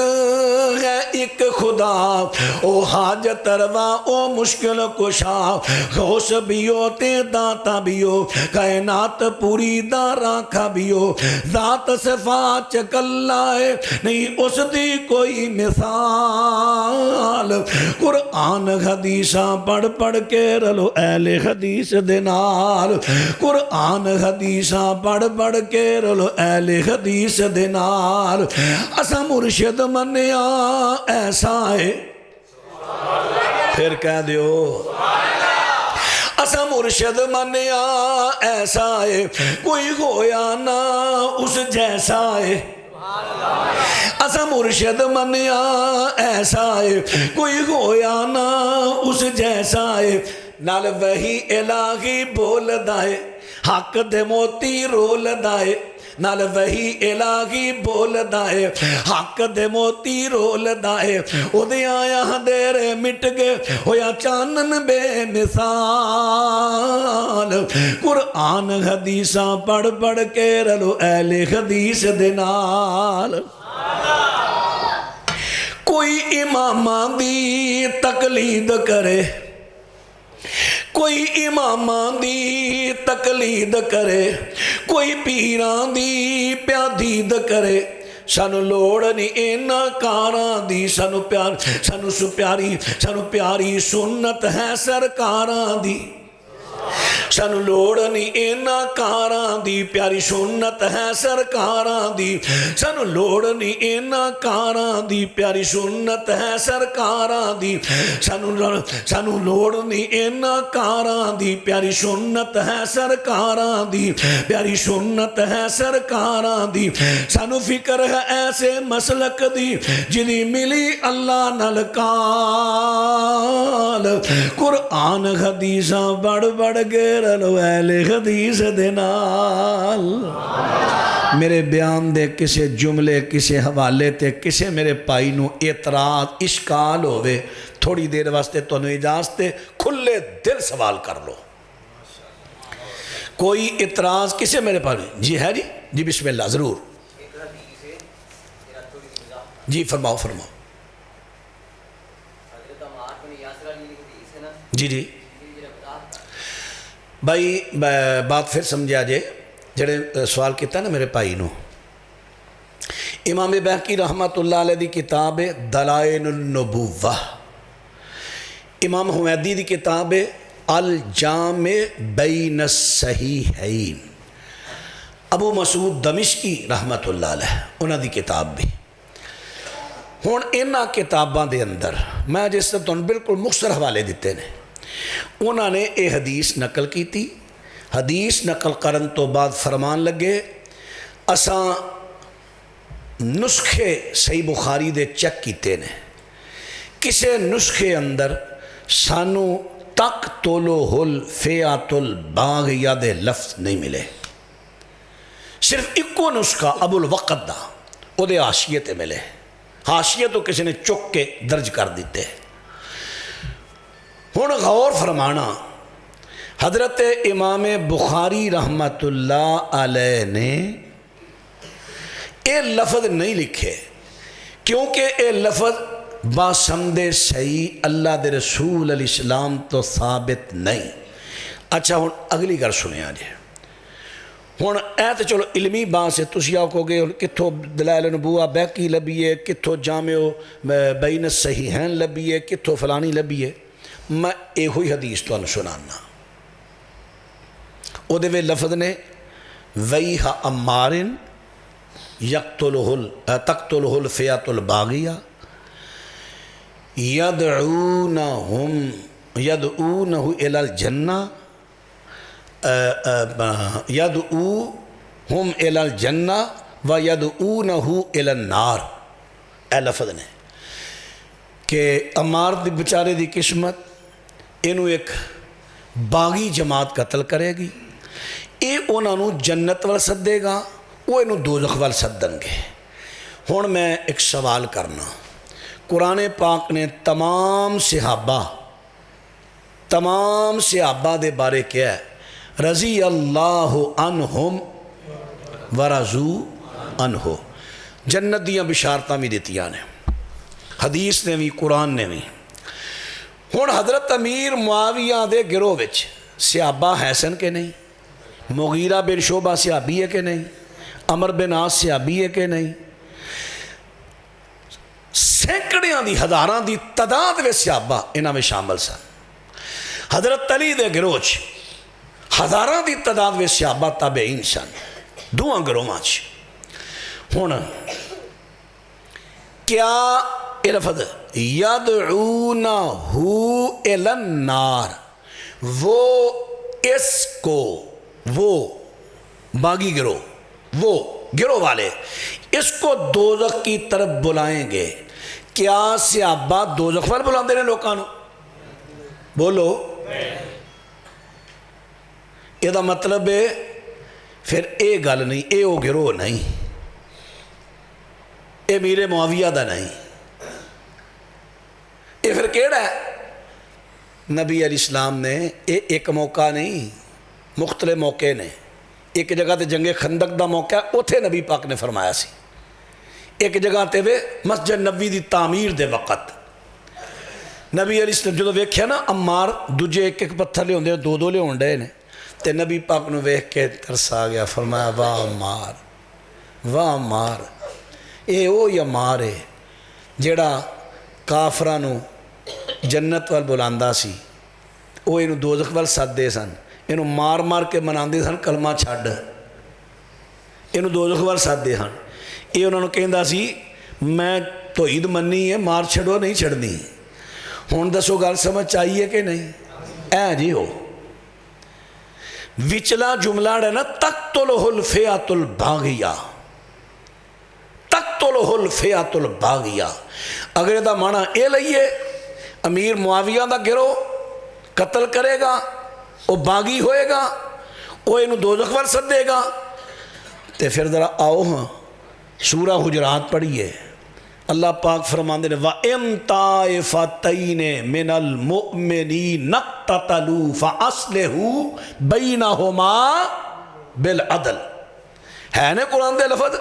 S1: ہے ایک خدا او حاجت روا او مشکل کشا غوث بیو تے داتا بیو کائنات پوری دارا کھا بیو ذات صفات چکل لائے نہیں اس دی کوئی مثال قرآن حدیثاں پڑھ پڑھ کے رلو اہل حدیث دینال قرآن حدیثاں پڑھ پڑھ کے رلو اہل حدیث دینال اسا مرشد منیا ایسا ہے پھر کہہ دیو اسا مرشد منیا ایسا ہے کوئی گویا نہ اس جیسا ہے اسا مرشد منیا ایسا ہے کوئی گویا نہ اس جیسا ہے نال وہی الہی بول دائے حق دے موتی رول دائے نال وہی الہی بول دائے حق دے موتی رول دائے او دے آیا دیرے مٹ گے ہویا چانن بے مثال قرآن حدیثاں پڑھ پڑھ کے رلو اہل حدیث دینال کوئی اماماں دی تقلید کرے، کوئی اماماں دی تقلید کرے، کوئی پیران دی پیادید کرے، سانو لوڑ نہیں اینا کاراں دی، سانو پیاری سنت ہے سرکاراں دی، سانو لوڑ نہیں اینا کاراں دی، پیاری سنت ہے سرکاراں دی، سانو لوڑ نہیں اینا کاراں دی، پیاری سنت ہے سرکاراں دی، سانو لوڑ نہیں اینا کاراں دی، پیاری سنت ہے سرکاراں دی، پیاری سنت ہے سرکاراں دی، سانو فکر ہے ایسے مسلک دی جنی ملی اللہ نال کال، قرآن حدیثاں بڑھ بڑھ گیرل ویل حدیث دے نال۔ میرے بیان دے کسے جملے کسے حوالے تے کسے میرے پائی نو اعتراض اشکال ہوئے، تھوڑی دیر واسطے تو اجازت تے کھلے دل سوال کر لو۔ کوئی اعتراض کسے میرے پائی؟ جی ہے جی بسم اللہ ضرور جی فرماؤ فرماؤ جی بھائی بات پھر سمجھا جے جڑے سوال کیتا نا میرے پائی نو، امام بہقی رحمت اللہ علیہ دی کتاب دلائل النبوہ، امام حمیدی دی کتاب الجامع بین الصحیحین، ابو مسعود دمشقی رحمت اللہ علیہ انہاں دی کتاب بھی۔ ہون انہاں کتاباں دے اندر میں جس سے تن بالکل مختصر حوالے دیتے نے، انہوں نے یہ حدیث نقل کی تھی، حدیث نقل کرن تو بعد فرمان لگے اساں نسخے صحیح بخاری دے چیک کیتے نے، کسے نسخے اندر سانو تقتلہ الفئۃ الباغیہ دے لفظ نہیں ملے، صرف ایکو نسخہ ابو الوقت دا او دے حاشیے تے ملے، حاشیے تو کسی نے چک کے درج کر دیتے۔ ہن غور فرمانا، حضرت امام بخاری رحمت اللہ علیہ نے اے لفظ نہیں لکھے، کیونکہ اے لفظ باسمد صحیح اللہ دے رسول علیہ السلام تو ثابت نہیں۔ اچھا ہن اگلی گل سنیا جی، ہن اے تے چلو علمی بات سے تسی آکھو گے کتھوں دلائل نبوہ بہقی لبیے، کتھوں جامع بین الصحیحین لبیے، کتھوں فلانی لبیے، میں اے ہوئی حدیث تو انہوں سنانا۔ او دے وے لفظ نے ویہ امارن تقتلہ الفئۃ الباغیہ یدعونہ الی الجنہ یدعوہم الی الجنہ و یدعونہ الی النار، اے لفظ نے کہ عمار دی بچارے دی قسمت انہوں ایک باغی جماعت قتل کرے گی، اے انہوں جنت وال سدے گا، وہ انہوں دوزخ وال سدن گے۔ ہن میں ایک سوال کرنا، قرآن پاک نے تمام صحابہ دے بارے کیا ہے؟ رضی اللہ عنہم ورضوا عنہ، جنت دیاں بشارتاں بھی دیتیاں نے، حدیث نے بھی قرآن نے بھی۔ ہن حضرت امیر معاویہ دے گروہ وچ صحابہ حسن کے نہیں، مغیرہ بن شعبہ صحابی ہے کہ نہیں، عمر بن عاص صحابی ہے کہ نہیں، سینکڑیاں دی ہزاراں دی تعداد میں صحابہ انہاں میں شامل سن۔ حضرت علی دے گروہ چ ہزاراں دی تعداد میں صحابہ تابعین سن، دوہاں گروہاں چ۔ ہن کیا یہ لفظ یدعونہ الی النار، وہ اس کو، وہ باغی گروہ، وہ گروہ والے اس کو دوزخ کی طرف بلائیں گے؟ کیا صحابہ دوزخ وال بلاندے نے لوکاں نو؟ بولو، یہ دا مطلب ہے پھر اے گل نہیں، اے او گروہ نہیں، اے امیر معاویہ دا نہیں، یہ پھر کیڑا ہے؟ نبی علیہ السلام نے ایک موقع نہیں، مختلف موقع نے، ایک جگہ تے جنگ خندق دا موقع اوتھے نبی پاک نے فرمایا سی ایک جگہ تے وے مسجد نبی دی تعمیر دے وقت نبی علیہ السلام جدو ویکھیا نا عمار دوجے ایک ایک پتھر لے ہوندے دو دو لے ہونڈے نے تے نبی پاک نو ویکھ کے ترس آ گیا فرمایا واہ عمار واہ عمار اے او یا عمار ہے جیڑا کافراں نو جنت وال بلاندا سی او اینو دوزخ وال سددے سن اینو مار مار کے مناندے سن کلمہ چھڈ اینو دوزخ وال سددے ہن اے انہاں نو کہندا سی میں توحید مننی ہے مار چھڑو نہیں چھڑنی ہن دسو گل سمجھ آئیے کہ نہیں اے جی ہو وچلا جملہ ہے نا تقتلہ الفئۃ الباغیہ تقتلہ الفئۃ الباغیہ اگر یہ معنی اے لئیے امیر معاویہ دا گروہ قتل کرے گا وہ باغی ہوئے گا وہ انہوں دوزخ وال سدے گا تے پھر ذرا آؤ ہاں سورہ حجرات پڑھیے اللہ پاک فرماندے نے وَإِن طَائِفَتَيْنِ مِنَ الْمُؤْمِنِينَ اقْتَتَلُوا فَأَصْلِحُوا بَيْنَهُمَا بِالْعَدْلِ ہے نا قرآن دے لفظ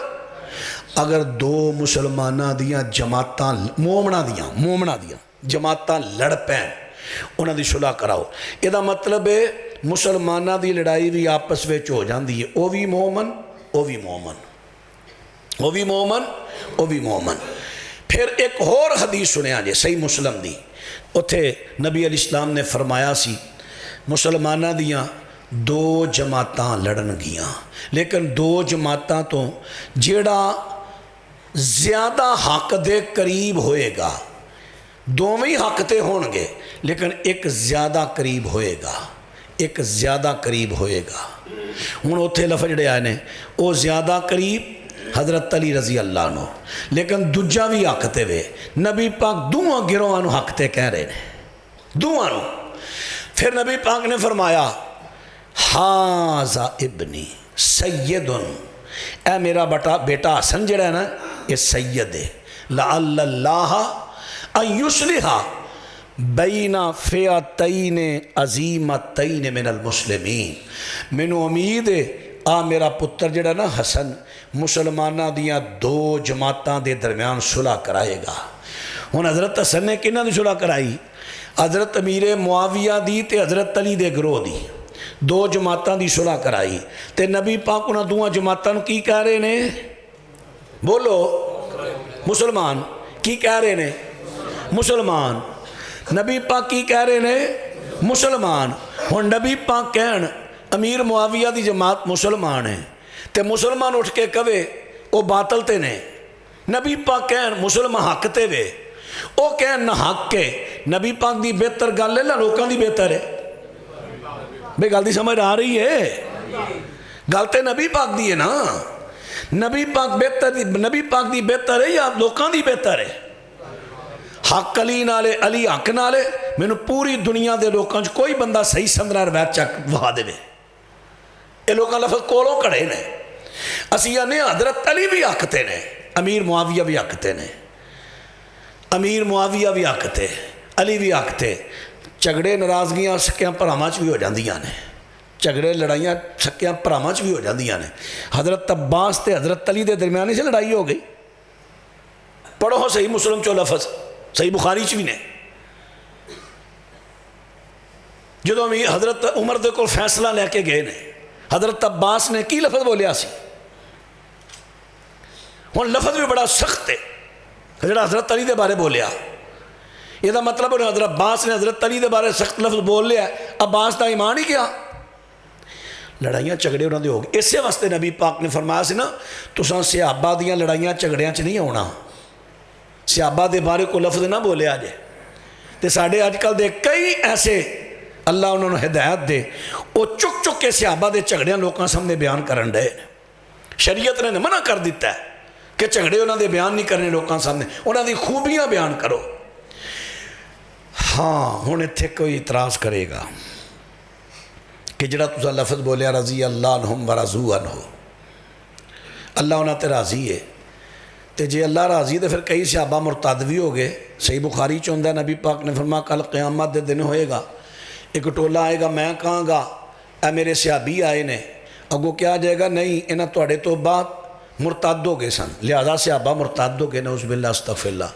S1: اگر دو مسلمانہ دیاں جماعتاں مومنہ دیاں جماعتاں لڑ پین انہاں دی صلح کراؤ یہ دا مطلب ہے مسلمانہ دی لڑائی بھی آپس وچ ہو جاندی ہے او بھی مومن او بھی مومن او بھی مومن او بھی مومن پھر ایک اور حدیث سنے آجے صحیح مسلم دی اتھے نبی علیہ السلام نے فرمایا سی مسلمانہ دیاں دو جماعتاں لڑن گیاں لیکن دو جماعتاں تو جیڑا زیادہ حق دے قریب ہوئے گا دوویں حق تے ہون گے لیکن ایک زیادہ قریب ہوئے گا ایک زیادہ قریب ہوئے گا ہن اتھے لفظ جڑے آئے نے او زیادہ قریب حضرت علی رضی اللہ عنہ لیکن دجا بھی حق تے وے نبی پاک دوہاں گروہاں حق تے کہہ رہے نے دوہاں پھر نبی پاک نے فرمایا ہاذا ابنی سید اے میرا بیٹا حسن جڑا ہے نا یہ سید ہے لعل اللہ ان یصلح بین فئتین عظیمتین من المسلمین مینوں امید ہے آ میرا پتر جڑا نا حسن مسلمانہ دیاں دو جماعتاں دے درمیان صلح کرائے گا ہن حضرت حسن نے کنہاں دی صلح کرائی حضرت امیر معاویہ دی تے حضرت علی دے گروہ دی دو جماعتاں دی صلح کرائی تے نبی پاک انہاں دوہاں جماعتاں نوں کی کہہ رہے نے بولو مسلمان کی کہہ رہے نے مسلمان نبی پاک کی کہہ رہے نے مسلمان ہن نبی پاک کہن امیر معاویہ دی جماعت مسلمان ہے تے مسلمان اٹھ کے کہے او باطل تے نے نبی پاک کہن مسلمان حق تے وے او کہن نہ حق کے نبی پاک دی بہتر گل ہے نہ لوکاں دی بہتر ہے بے گل دی سمجھ آ رہی ہے گل تے نبی پاک دی ہے نا نبی پاک دی بہتر ہے یا لوکاں دی بہتر ہے حق علی نالے علی حق نالے میں نے پوری دنیا دے لوکاں کوئی بندہ صحیح سندرہ روایت چک وہا دے یہ لوکاں لفظ کولوں کڑے نے اسیہ نے حضرت علی بھی حق تے نے امیر معاویہ بھی حق تے نے امیر معاویہ بھی حق تے علی بھی حق تے جھگڑے ناراضگیاں سکیاں پراماچ بھی ہو جاندیاں نے جھگڑے لڑائیاں سکیاں پراماچ بھی ہو جاندیاں نے حضرت عباس تے حضرت علی دے درمیانی سے لڑائی ہو گئی پڑھو ہو صحیح مسلم چو لفظ صحیح بخاری چ بھی نے جدو حضرت عمر دے کو فیصلہ لے کے گئے نے حضرت عباس نے کی لفظ بولیا سی ہن لفظ بھی بڑا سخت ہے جڑا حضرت علی دے بارے بولیا یہ دا مطلب ہے حضرت عباس نے حضرت علی دے بارے سخت لفظ بول لیا عباس دا ایمان ہی کیا لڑائیاں جھگڑے انہوں نے ہو گئے اسے واسطے نبی پاک نے فرمایا سی نا تساں صحابہ دیاں لڑائیاں جھگڑیاں چ نہیں ہونا صحابہ دے بارے کو لفظ نہ بولے آجے تے ساڑھے آج کل دے کئی ایسے اللہ انہوں نے ہدایت دے وہ چک چک کے صحابہ دے جھگڑیاں لوکاں سامنے بیان کرن دے شریعت نے منع کر دیتا ہے کہ جھگڑے انہوں نے بیان نہیں کرنے لوکاں سامنے انہوں دی خوبیاں بیان کرو ہاں ہن ایتھے کوئی اعتراض کرے گا کہ جڑا تساں لفظ بولیا رضی اللہ عنہم ورضوا عنہ اللہ انہاں تے راضی ہے تے جے اللہ راضی تے پھر کئی صحابہ مرتد بھی ہو گئے صحیح بخاری چ ہوندا ہے نبی پاک نے فرمایا کل قیامت دے دن ہوئے گا ایک ٹولہ آئے گا میں کہاں گا اے میرے صحابی آئے نے اگوں کیا جائے گا نہیں انہاں تواڈے تو بعد مرتد ہو گئے سن، لہذا صحابہ مرتد ہو گئے، نعوذ باللہ استغفر اللہ۔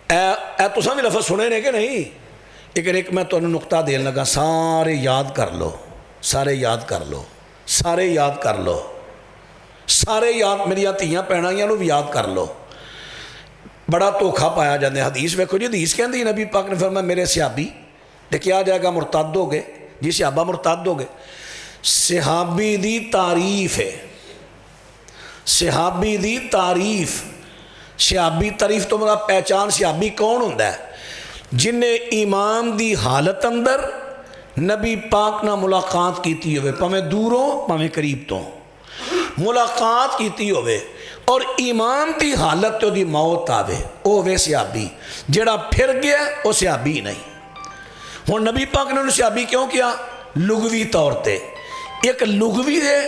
S1: اے تساں بھی لفظ سنے نے کہ نہیں؟ لیکن ایک میں تمہیں نقطہ دین لگا، سارے یاد کر لو، سارے یاد کر لو، سارے یاد کر لو، سارے یاد، میری دھیاں بھیناں نو بھی یاد کر لو۔ بڑا دھوکھا پایا جاندے حدیث ویکھو جی، حدیث کہندی نبی پاک نے فرمایا میرے صحابی تے کیا جائے گا مرتد ہو گئے، جی صحابہ مرتد ہو گئے۔ صحابی دی تعریف ہے، صحابی دی تعریف، صحابی تعریف تو میرا پہچان صحابی کون ہوندا ہے؟ جن نے ایمان دی حالت اندر نبی پاک نہ ملاقات کیتی ہوئے، پاویں دوروں پاویں قریب تو ملاقات کیتی ہوئے اور ایمان دی حالت تو دی موت آوے، او ہوئے صحابی۔ جڑا پھر گیا وہ صحابی نہیں۔ ہن نبی پاک نے انہوں صحابی کیوں کیا؟ لغوی طور تے، ایک لغوی ہے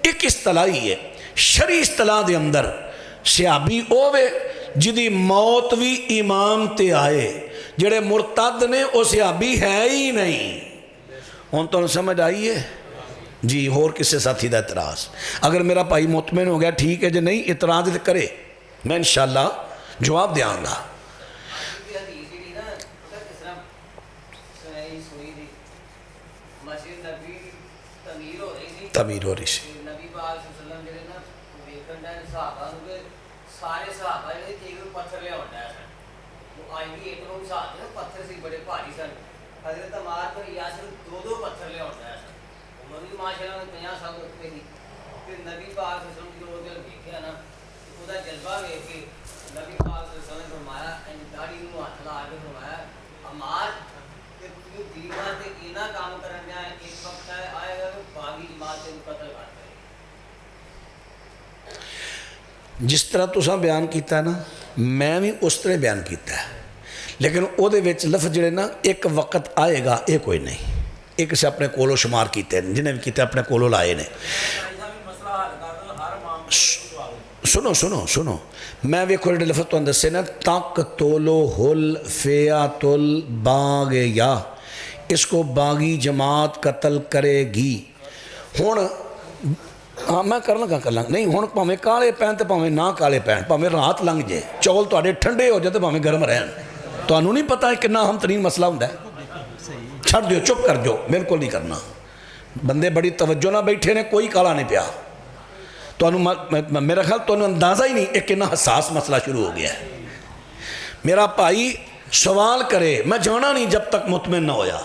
S1: ایک اصطلاحی ہے۔ شرعی اصطلاح دے اندر صحابی ہوئے جدی موت بھی ایمان تے آئے، جڑے مرتد نے وہ صحابی ہے ہی نہیں۔ ہن تو سمجھ آئی ہے جی؟ اور کسے ساتھی دا اعتراض؟ اگر میرا بھائی مطمئن ہو گیا ٹھیک ہے، جو نہیں اعتراض کرے میں انشاءاللہ جواب دیاں گا۔ تعمیر ہو رہی سی،
S2: سارے صحابہ نے ایک پتھر لیا ہوتا ہے، وہ آئیں گی ایک لوگ ساتھ ہیں، پتھر سے بڑے بھاری سن۔ حضرت عمار پر یاسر دو پتھر لیا ہوتا ہے، عمر بھی ماشاءاللہ 50 سال اٹھتے ہی۔ پھر نبی پاک صلی اللہ علیہ وسلم کی لوگ جب دیکھے نا تو خدا جذبہ میں کہ نبی پاک صلی اللہ علیہ وسلم نے فرمایا، داڑھی نو ہاتھ لا کے فرمایا عمار کہ تو دیوار تے اینا کام کرنے آئے، ایک وقت آئے گا کہ باغی جماعت سے قتل کر دے۔
S1: جس طرح تساں بیان کیتا ہے نا میں بھی اس طرح بیان کیتا ہے، لیکن او دے وچ لفظ جڑے نا ایک وقت آئے گا یہ کوئی نہیں، ایک سے اپنے کولو شمار کیتے ہیں، جنہیں بھی کیتے اپنے کولو لائے نے۔ سنو سنو سنو، میں ویکھو جڑے لفظ تو دسے نا، تک تولو ہل فیات الباغ، یا اس کو باغی جماعت قتل کرے گی۔ ہن ہاں میں کر لگا نہیں، ہن پاویں کالے پین تے پاویں نہ کالے پین، پاویں رات لنگ جے، چول تواڈے ٹھنڈے ہو جائے تے پاویں گرم رہن، تانوں نہیں پتہ ہے کتنا اہم ترین مسئلہ ہوندا ہے؟ چھڑ دیو، چپ کر جو، بالکل نہیں کرنا۔ بندے بڑی توجہ نہ بیٹھے نے، کوئی کالا نہیں پیا، تانوں میرا خیال تانوں اندازہ ہی نہیں ایک کتنا حساس مسئلہ شروع ہو گیا ہے۔ میرا بھائی سوال کرے، میں جانا نہیں جب تک مطمئن نہ ہویا،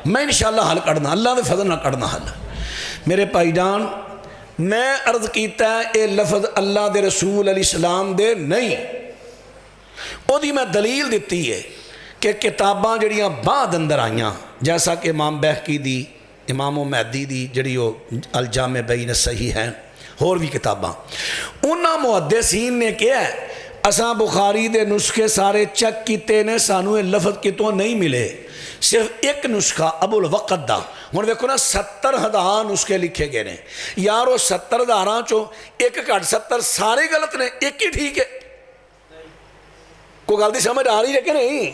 S1: میں انشاءاللہ حل کرنا، اللہ دے فضل نہ کرنا حل۔ میرے بھائی جان، میں عرض کیتا ہے اے لفظ اللہ دے رسول علیہ السلام دے نہیں، او دی میں دلیل دیتی ہے کہ کتاباں جڑیاں بعد اندر آئیاں، جیسا کہ امام بہقی دی، امام مہدی دی جڑی ہو الجامع بین الصحیح ہیں، اور بھی کتاباں، انہاں محدثین نے کیا ہے اساں بخاری دے نسخے سارے چیک کیتے نے، سانو یہ لفظ کتوں نہیں ملے، صرف ایک نسخہ ابو الوقت دا، ہن ویکھو نا 70,000 نسخے لکھے گئے نے، یارو 70,000 چوں ایک گھٹ 70 سارے غلط نے، ایک ہی ٹھیک ہے؟ کوئی غلطی سمجھ آ رہی ہے کہ نہیں؟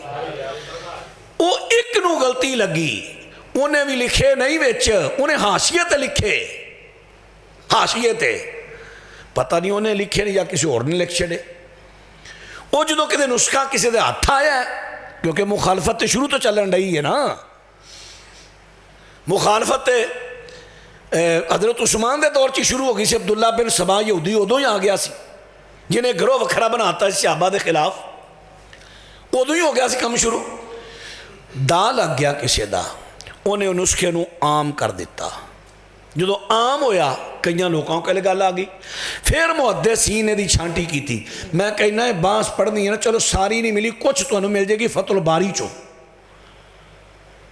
S1: وہ ایک نو غلطی لگی، انہیں بھی لکھے نہیں ویچ، انہیں حاشیے تے لکھے، حاشیے تے، پتہ نہیں انہیں لکھے نہیں یا کسی اور نے لکھ چھڑے۔ وہ جدو کدے نسخہ کسی دے ہاتھ آیا ہے، کیونکہ مخالفت شروع تو چلن رہی ہے نا، مخالفت حضرت عثمان دے دور چی شروع ہو گئی سی، عبداللہ بن سبا یہودی ادو ہی آ گیا سی، جنہیں گروہ وکھرا بناتا ہے صحابہ دے خلاف، ادو ہی ہو گیا سی کم شروع، دا لگ گیا کسی دا، انہیں نسخے نو عام کر دیتا، جدو عام ہویا کئیاں لوگوں کے لئے گل آ گئی، پھر محدثین نے دی چھانٹی کی تھی، میں کہنا ہے بانس پڑھنی ہے نا، چلو ساری نہیں ملی، کچھ تو انہوں مل جائے گی فتح الباری چو،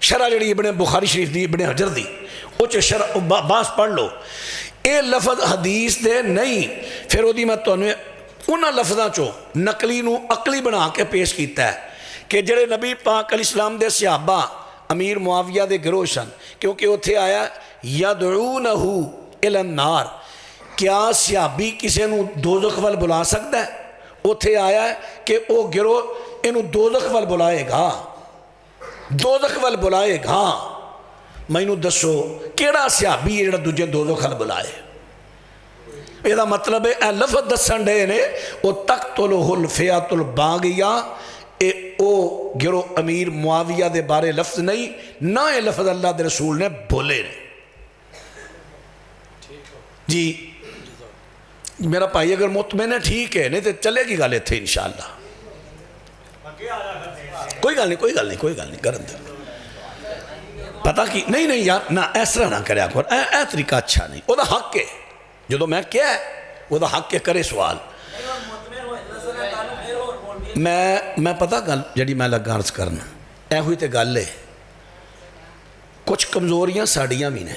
S1: شرح جڑی ابن بخاری شریف دی، ابن حجر دی، وہ چو شرح بانس پڑھ لو، اے لفظ حدیث دے نہیں، پھر وہ دی میں تو انہاں لفظاں چو نقلی نو عقلی بنا کے پیش کیتا ہے کہ جڑے نبی پاک علیہ السلام دے صحابہ امیر معاویہ دے گروہ سن، کیونکہ اتھے آیا یدعونہو الی النار، کیا صحابی کسے نو دوزخ وال بلا سکتا ہے؟ اتھے آیا ہے کہ او گروہ انو دوزخ وال بلائے گا، دوزخ وال بلائے گا، میں انو دسو کیڑا صحابی ہے جڑا دوجہ دوزخ وال بلائے؟ یہ مطلب ہے اے لفظ دسن دے نے وہ تقتلہ الفئۃ الباغیہ، او گروہ امیر معاویہ دے بارے لفظ نہیں، نہ یہ لفظ اللہ دے رسول نے بولے نے۔ جی میرا بھائی اگر مطمئن ہے ٹھیک ہے، نہیں تو چلے گی گل اتنے انشاءاللہ۔ کوئی گل نہیں کرن دے، پتہ کی نہیں یار نہ اس طرح نہ کریا کر، اے طریقہ اچھا نہیں، وہ دا حق ہے، جو میں کیا ہے وہ دا حق ہے، کرے سوال۔ میں پتہ گل جڑی میں لگا عرض کرنا، اے ہوئی تے گل ہے، کچھ کمزوریاں ساڑیاں بھی نے،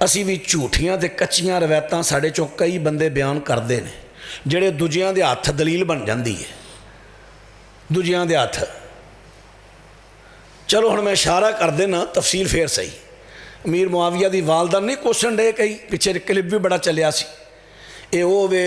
S1: اسی بھی جھوٹیاں تے کچیاں روایتاں ساڑے چوں کئی بندے بیان کردے نے، جڑے دوجیاں دے ہاتھ دلیل بن جاندی ہے، دوجیاں دے ہاتھ۔ چلو ہن میں اشارہ کر دینا تفصیل پھر صحیح۔ امیر معاویہ دی والدہ نہیں کوشن ڈے کئی، پیچھے کلپ بھی بڑا چلیا سی، اے او وے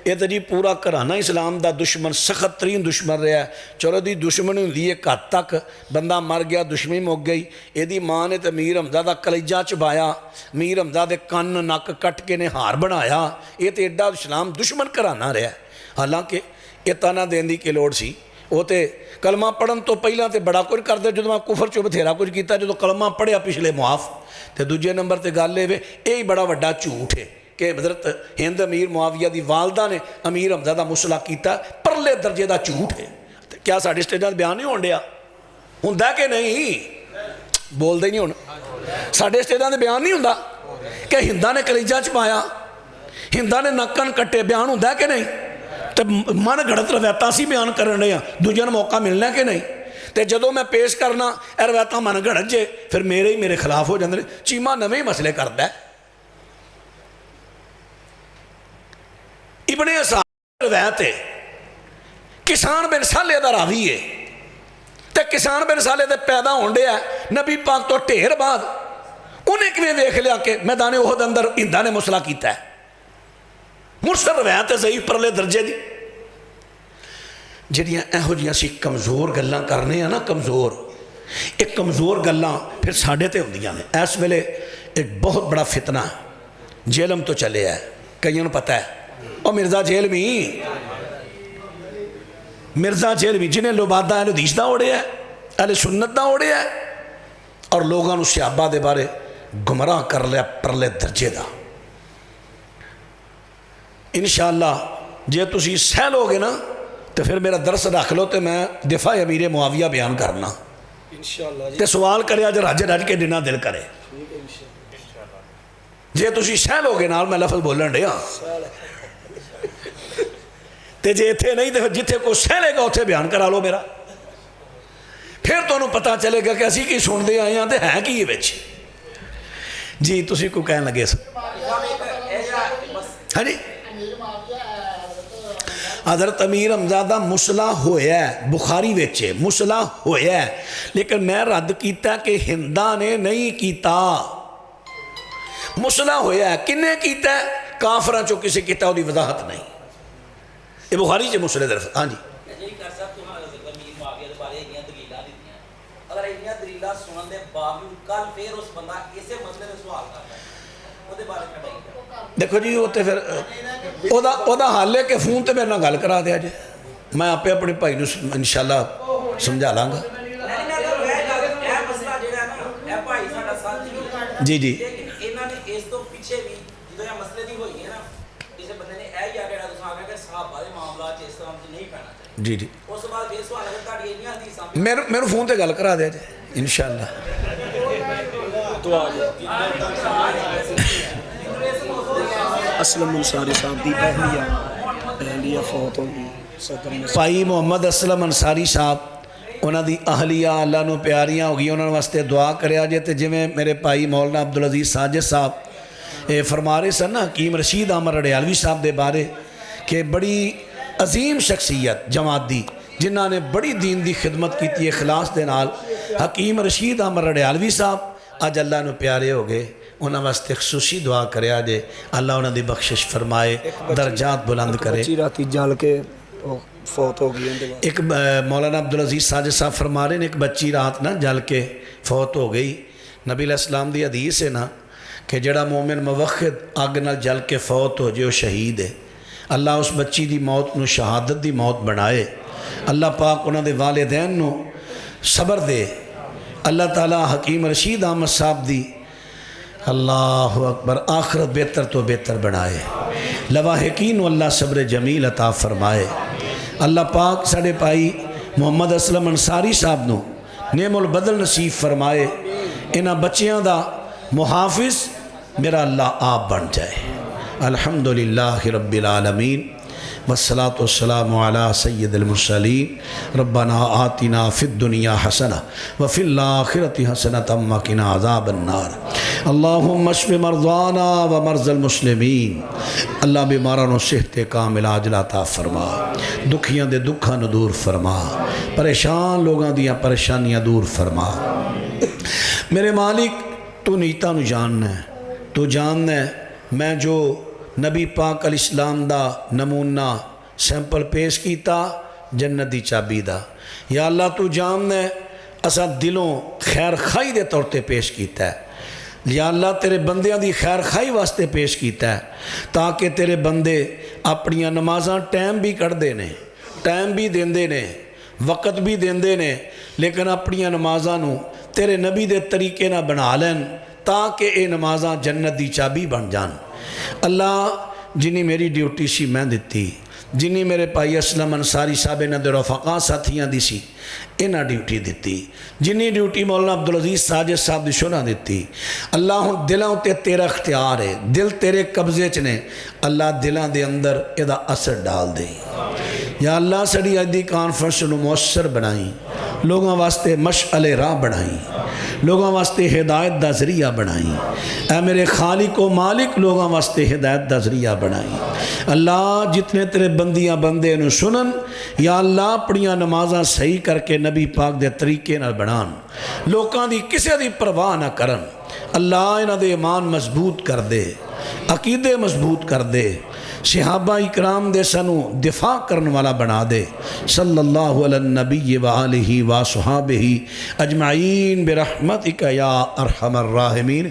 S1: اے تے جی پورا گھرانہ اسلام دا دشمن، سخت ترین دشمن رہا ہے۔ چلو دی دشمنی ہوندی ہے حد تک، بندہ مر گیا دشمنی مک گئی، اے دی ماں نے تے میر حمزہ دا کلیجہ چبایا، میر حمزہ دے کن نک کٹ کے نے ہار بنایا، اے تے ایڈا اسلام دشمن گھرانہ رہا ہے۔ حالانکہ یہ تانا دین دی کی لوڑ سی، وہ تے کلمہ پڑھن تو پہلا تے بڑا کچھ کر دے، جدو میں کفر چو بتھیرا کچھ کیتا، جدو کلمہ پڑھیا پچھلے معاف، تے دوجے نمبر تے گل لے وے یہی بڑا وڈا جھوٹ ہے کہ حضرت ہند امیر معاویہ دی والدہ نے امیر حمزہ دا مصلح کیتا، پرلے درجے دا جھوٹ ہے۔ کیا ساڑھے سٹیجاں بیان نہیں ہون ڈیا؟ ہوندا کہ نہیں؟ بول دے نہیں ہون؟ ساڑھے سٹیجاں بیان نہیں ہوندا کہ ہندہ نے کلیجہ چپایا، ہندہ نے نکن کٹے، بیان ہوندا کہ نہیں؟ تے من گھڑت روایتاں سی بیان کرن رہے ہیں، دوجے نے موقع ملنا کہ نہیں؟ تے جدو میں پیش کرنا اے روایتاں من گھڑت جے، پھر میرے خلاف ہو جاندے، چیمہ نویں مسئلے کردا ہے۔ ابن اسحاق روایت ہے، کسان بن سالے دا راوی ہے، تے کسان بن سالے دے پیدا ہونڈے ہے نبی پاک تو ٹھیر بعد، انہیں کیویں ویکھ لیا کہ میدان احد اندر ہندہ نے مصلح کیتا ہے؟ مرسل روایت ہے ضعیف پرلے درجے دی۔ جڑیاں ایہو جیاں سی کمزور گلاں کرنے ہیں نا، کمزور، ایک کمزور گلاں پھر ساڑھے تے ہوندیاں نے۔ اس ویلے ایک بہت بڑا فتنہ جیلم تو چلے ہے، کئیوں نے پتہ ہے، اور مرزا جیلمی جنہیں لبادہ اہل حدیث دا اوڑے ہے، اہل سنت دا اوڑے ہے، اور لوگاں نو صحابہ دے بارے گمراہ کر لیا پرلے درجے دا۔ انشاءاللہ جے تسی سہ لوگے نا تو پھر میرا درس رکھ لو تو میں دفاع امیر معاویہ بیان کرنا تے سوال کرے آج راجے راج کے دنہ دل کرے، جے تسی سہ لوگے نال میں لفظ بولن دے ہاں، تے جے تھے نہیں تو جتھے کو سہ لے گا اتھے بیان کرا لو میرا، پھر تو انہوں پتہ چلے گا کہ اسی کی سن دے آئے ہیں تے ہیں کی یہ بچ۔ جی تسی کو کہنے لگے سب ہاں جی، حضرت امیر حمزہ دا مصلح ہویا ہے، بخاری ویچے مصلح ہویا ہے، لیکن میں رد کیتا کہ ہندہ نے نہیں کیتا، مصلح ہویا ہے، کنے کیتا ہے؟ کافران چو کسی کیتا ہو دی وضاحت نہیں، یہ بخاری چے مصلح درف۔ ہاں جی دیکھو جی ہوتے پھر او دا حال ہے کہ فون تے میرے نہ گل کرا دیا جے، میں آپ اپنے بھائی نو انشاءاللہ سمجھا لانگا۔ جی جی جی جی میرے فون تے گل کرا دیا جے انشاءاللہ۔
S3: اسلم انصاری صاحب دی اہلیہ فوت ہو گئی،
S1: بھائی محمد اسلم انصاری صاحب انہاں دی اہلیہ اللہ نو پیاریاں ہو گئی، انہاں واسطے دعا کریا جے۔ تے جویں میرے بھائی مولانا عبدالعزیز ساجد صاحب فرما رہے سن نا حکیم رشید احمد رڑیالوی صاحب دے بارے کہ بڑی عظیم شخصیت جماعت دی، جنہاں نے بڑی دین دی خدمت کیتی اخلاص دے نال، حکیم رشید احمد رڑیالوی صاحب آج اللہ نو پیارے ہو گئے، انہاں واسطے خصوصی دعا کریا جے اللہ انہاں دی بخشش فرمائے، درجات بلند کرے۔
S3: بچی راتی جال کے فوت ہو گئی۔
S1: ایک مولانا عبدالعزیز ساجد صاحب فرما رہے ہیں ایک بچی رات نہ جل کے فوت ہو گئی۔ نبی علیہ السلام دی حدیث ہے نا کہ جڑا مومن موخد اگ نال جل کے فوت ہو جائے وہ شہید ہے۔ اللہ اس بچی دی موت نو شہادت دی موت بنائے، اللہ پاک انہاں دے والدین نو صبر دے، اللہ تعالیٰ حکیم رشید احمد صاحب دی اللہ اکبر آخرت بہتر تو بہتر بنائے، لواحقین و اللہ صبر جمیل عطا فرمائے۔ اللہ پاک ساڑے پائی محمد اسلم انصاری صاحب نو نعم البدل نصیب فرمائے، انہاں بچیاں دا محافظ میرا اللہ آپ بن جائے۔ الحمدللہ رب العالمین والصلاة والسلام على سید المرسلین ربنا آتنا فی الدنیا حسنہ وفی الآخرۃ حسنۃ وقنا عذاب النار۔ اللہم اشف مرضانا ومرضى المسلمین، اللہ بیماراں نو صحت کامل عاجل عطا فرما، دکھیاں دے دکھاں نو دور فرما، پریشان لوگاں دیاں پریشانیاں دور فرما۔ میرے مالک تو نیتاں نو جاننا ہے، تو جاننا ہے میں جو نبی پاک علیہ السلام دا نمونہ سیمپل پیش کیتا جنت دی چابی دا، یا اللہ تو جاننا ہے اسا دلوں خیر خائی دے طور تے پیش کیتا ہے، یا اللہ تیرے بندیاں دی خیر خائی واسطے پیش کیتا ہے تاکہ تیرے بندے اپنیاں نمازاں ٹائم بھی کر دینے، ٹائم بھی دیندے نے، وقت بھی دیندے نے، لیکن اپنیاں نمازاں نو تیرے نبی دے طریقے نہ بنا لین تاکہ اے نمازاں جنت دی چابی بن جان۔ اللہ جنہی میری ڈیوٹی سی میں دیتی، جنہی میرے پائی اسلم انصاری صاحب انہاں دے رفقاء ساتھیاں دی سی انہاں ڈیوٹی دیتی، جنہی ڈیوٹی مولانا عبدالعزیز ساجد صاحب دی شنہ دیتی۔ اللہ ہن دلاں تے تیرا اختیار ہے، دل تیرے قبضے چنے، اللہ دلاں دے اندر ادا اثر ڈال دے۔ یا اللہ سڑی عیدی کانفرنس نو مؤثر بنائیں، لوگاں واسطے مشعل راہ بنائیں، لوگاں واسطے ہدایت دا ذریعہ بنائیں، اے میرے خالق و مالک لوگاں واسطے ہدایت دا ذریعہ بنائیں۔ اللہ جتنے تیرے بندیاں بندے نو سنن، یا اللہ اپنیاں نمازاں صحیح کر کے نبی پاک دے طریقے نہ بنان، لوکاں دی کسے دی پرواہ نہ کرن، اللہ انہاں دے ایمان مضبوط کر دے، عقیدے مضبوط کر دے، صحابہ اکرام دے سنو دفاع کرن والا بنا دے۔ صلی اللہ علی النبی وآلہ وصحابہ اجمعین برحمتک یا ارحم الراحمین۔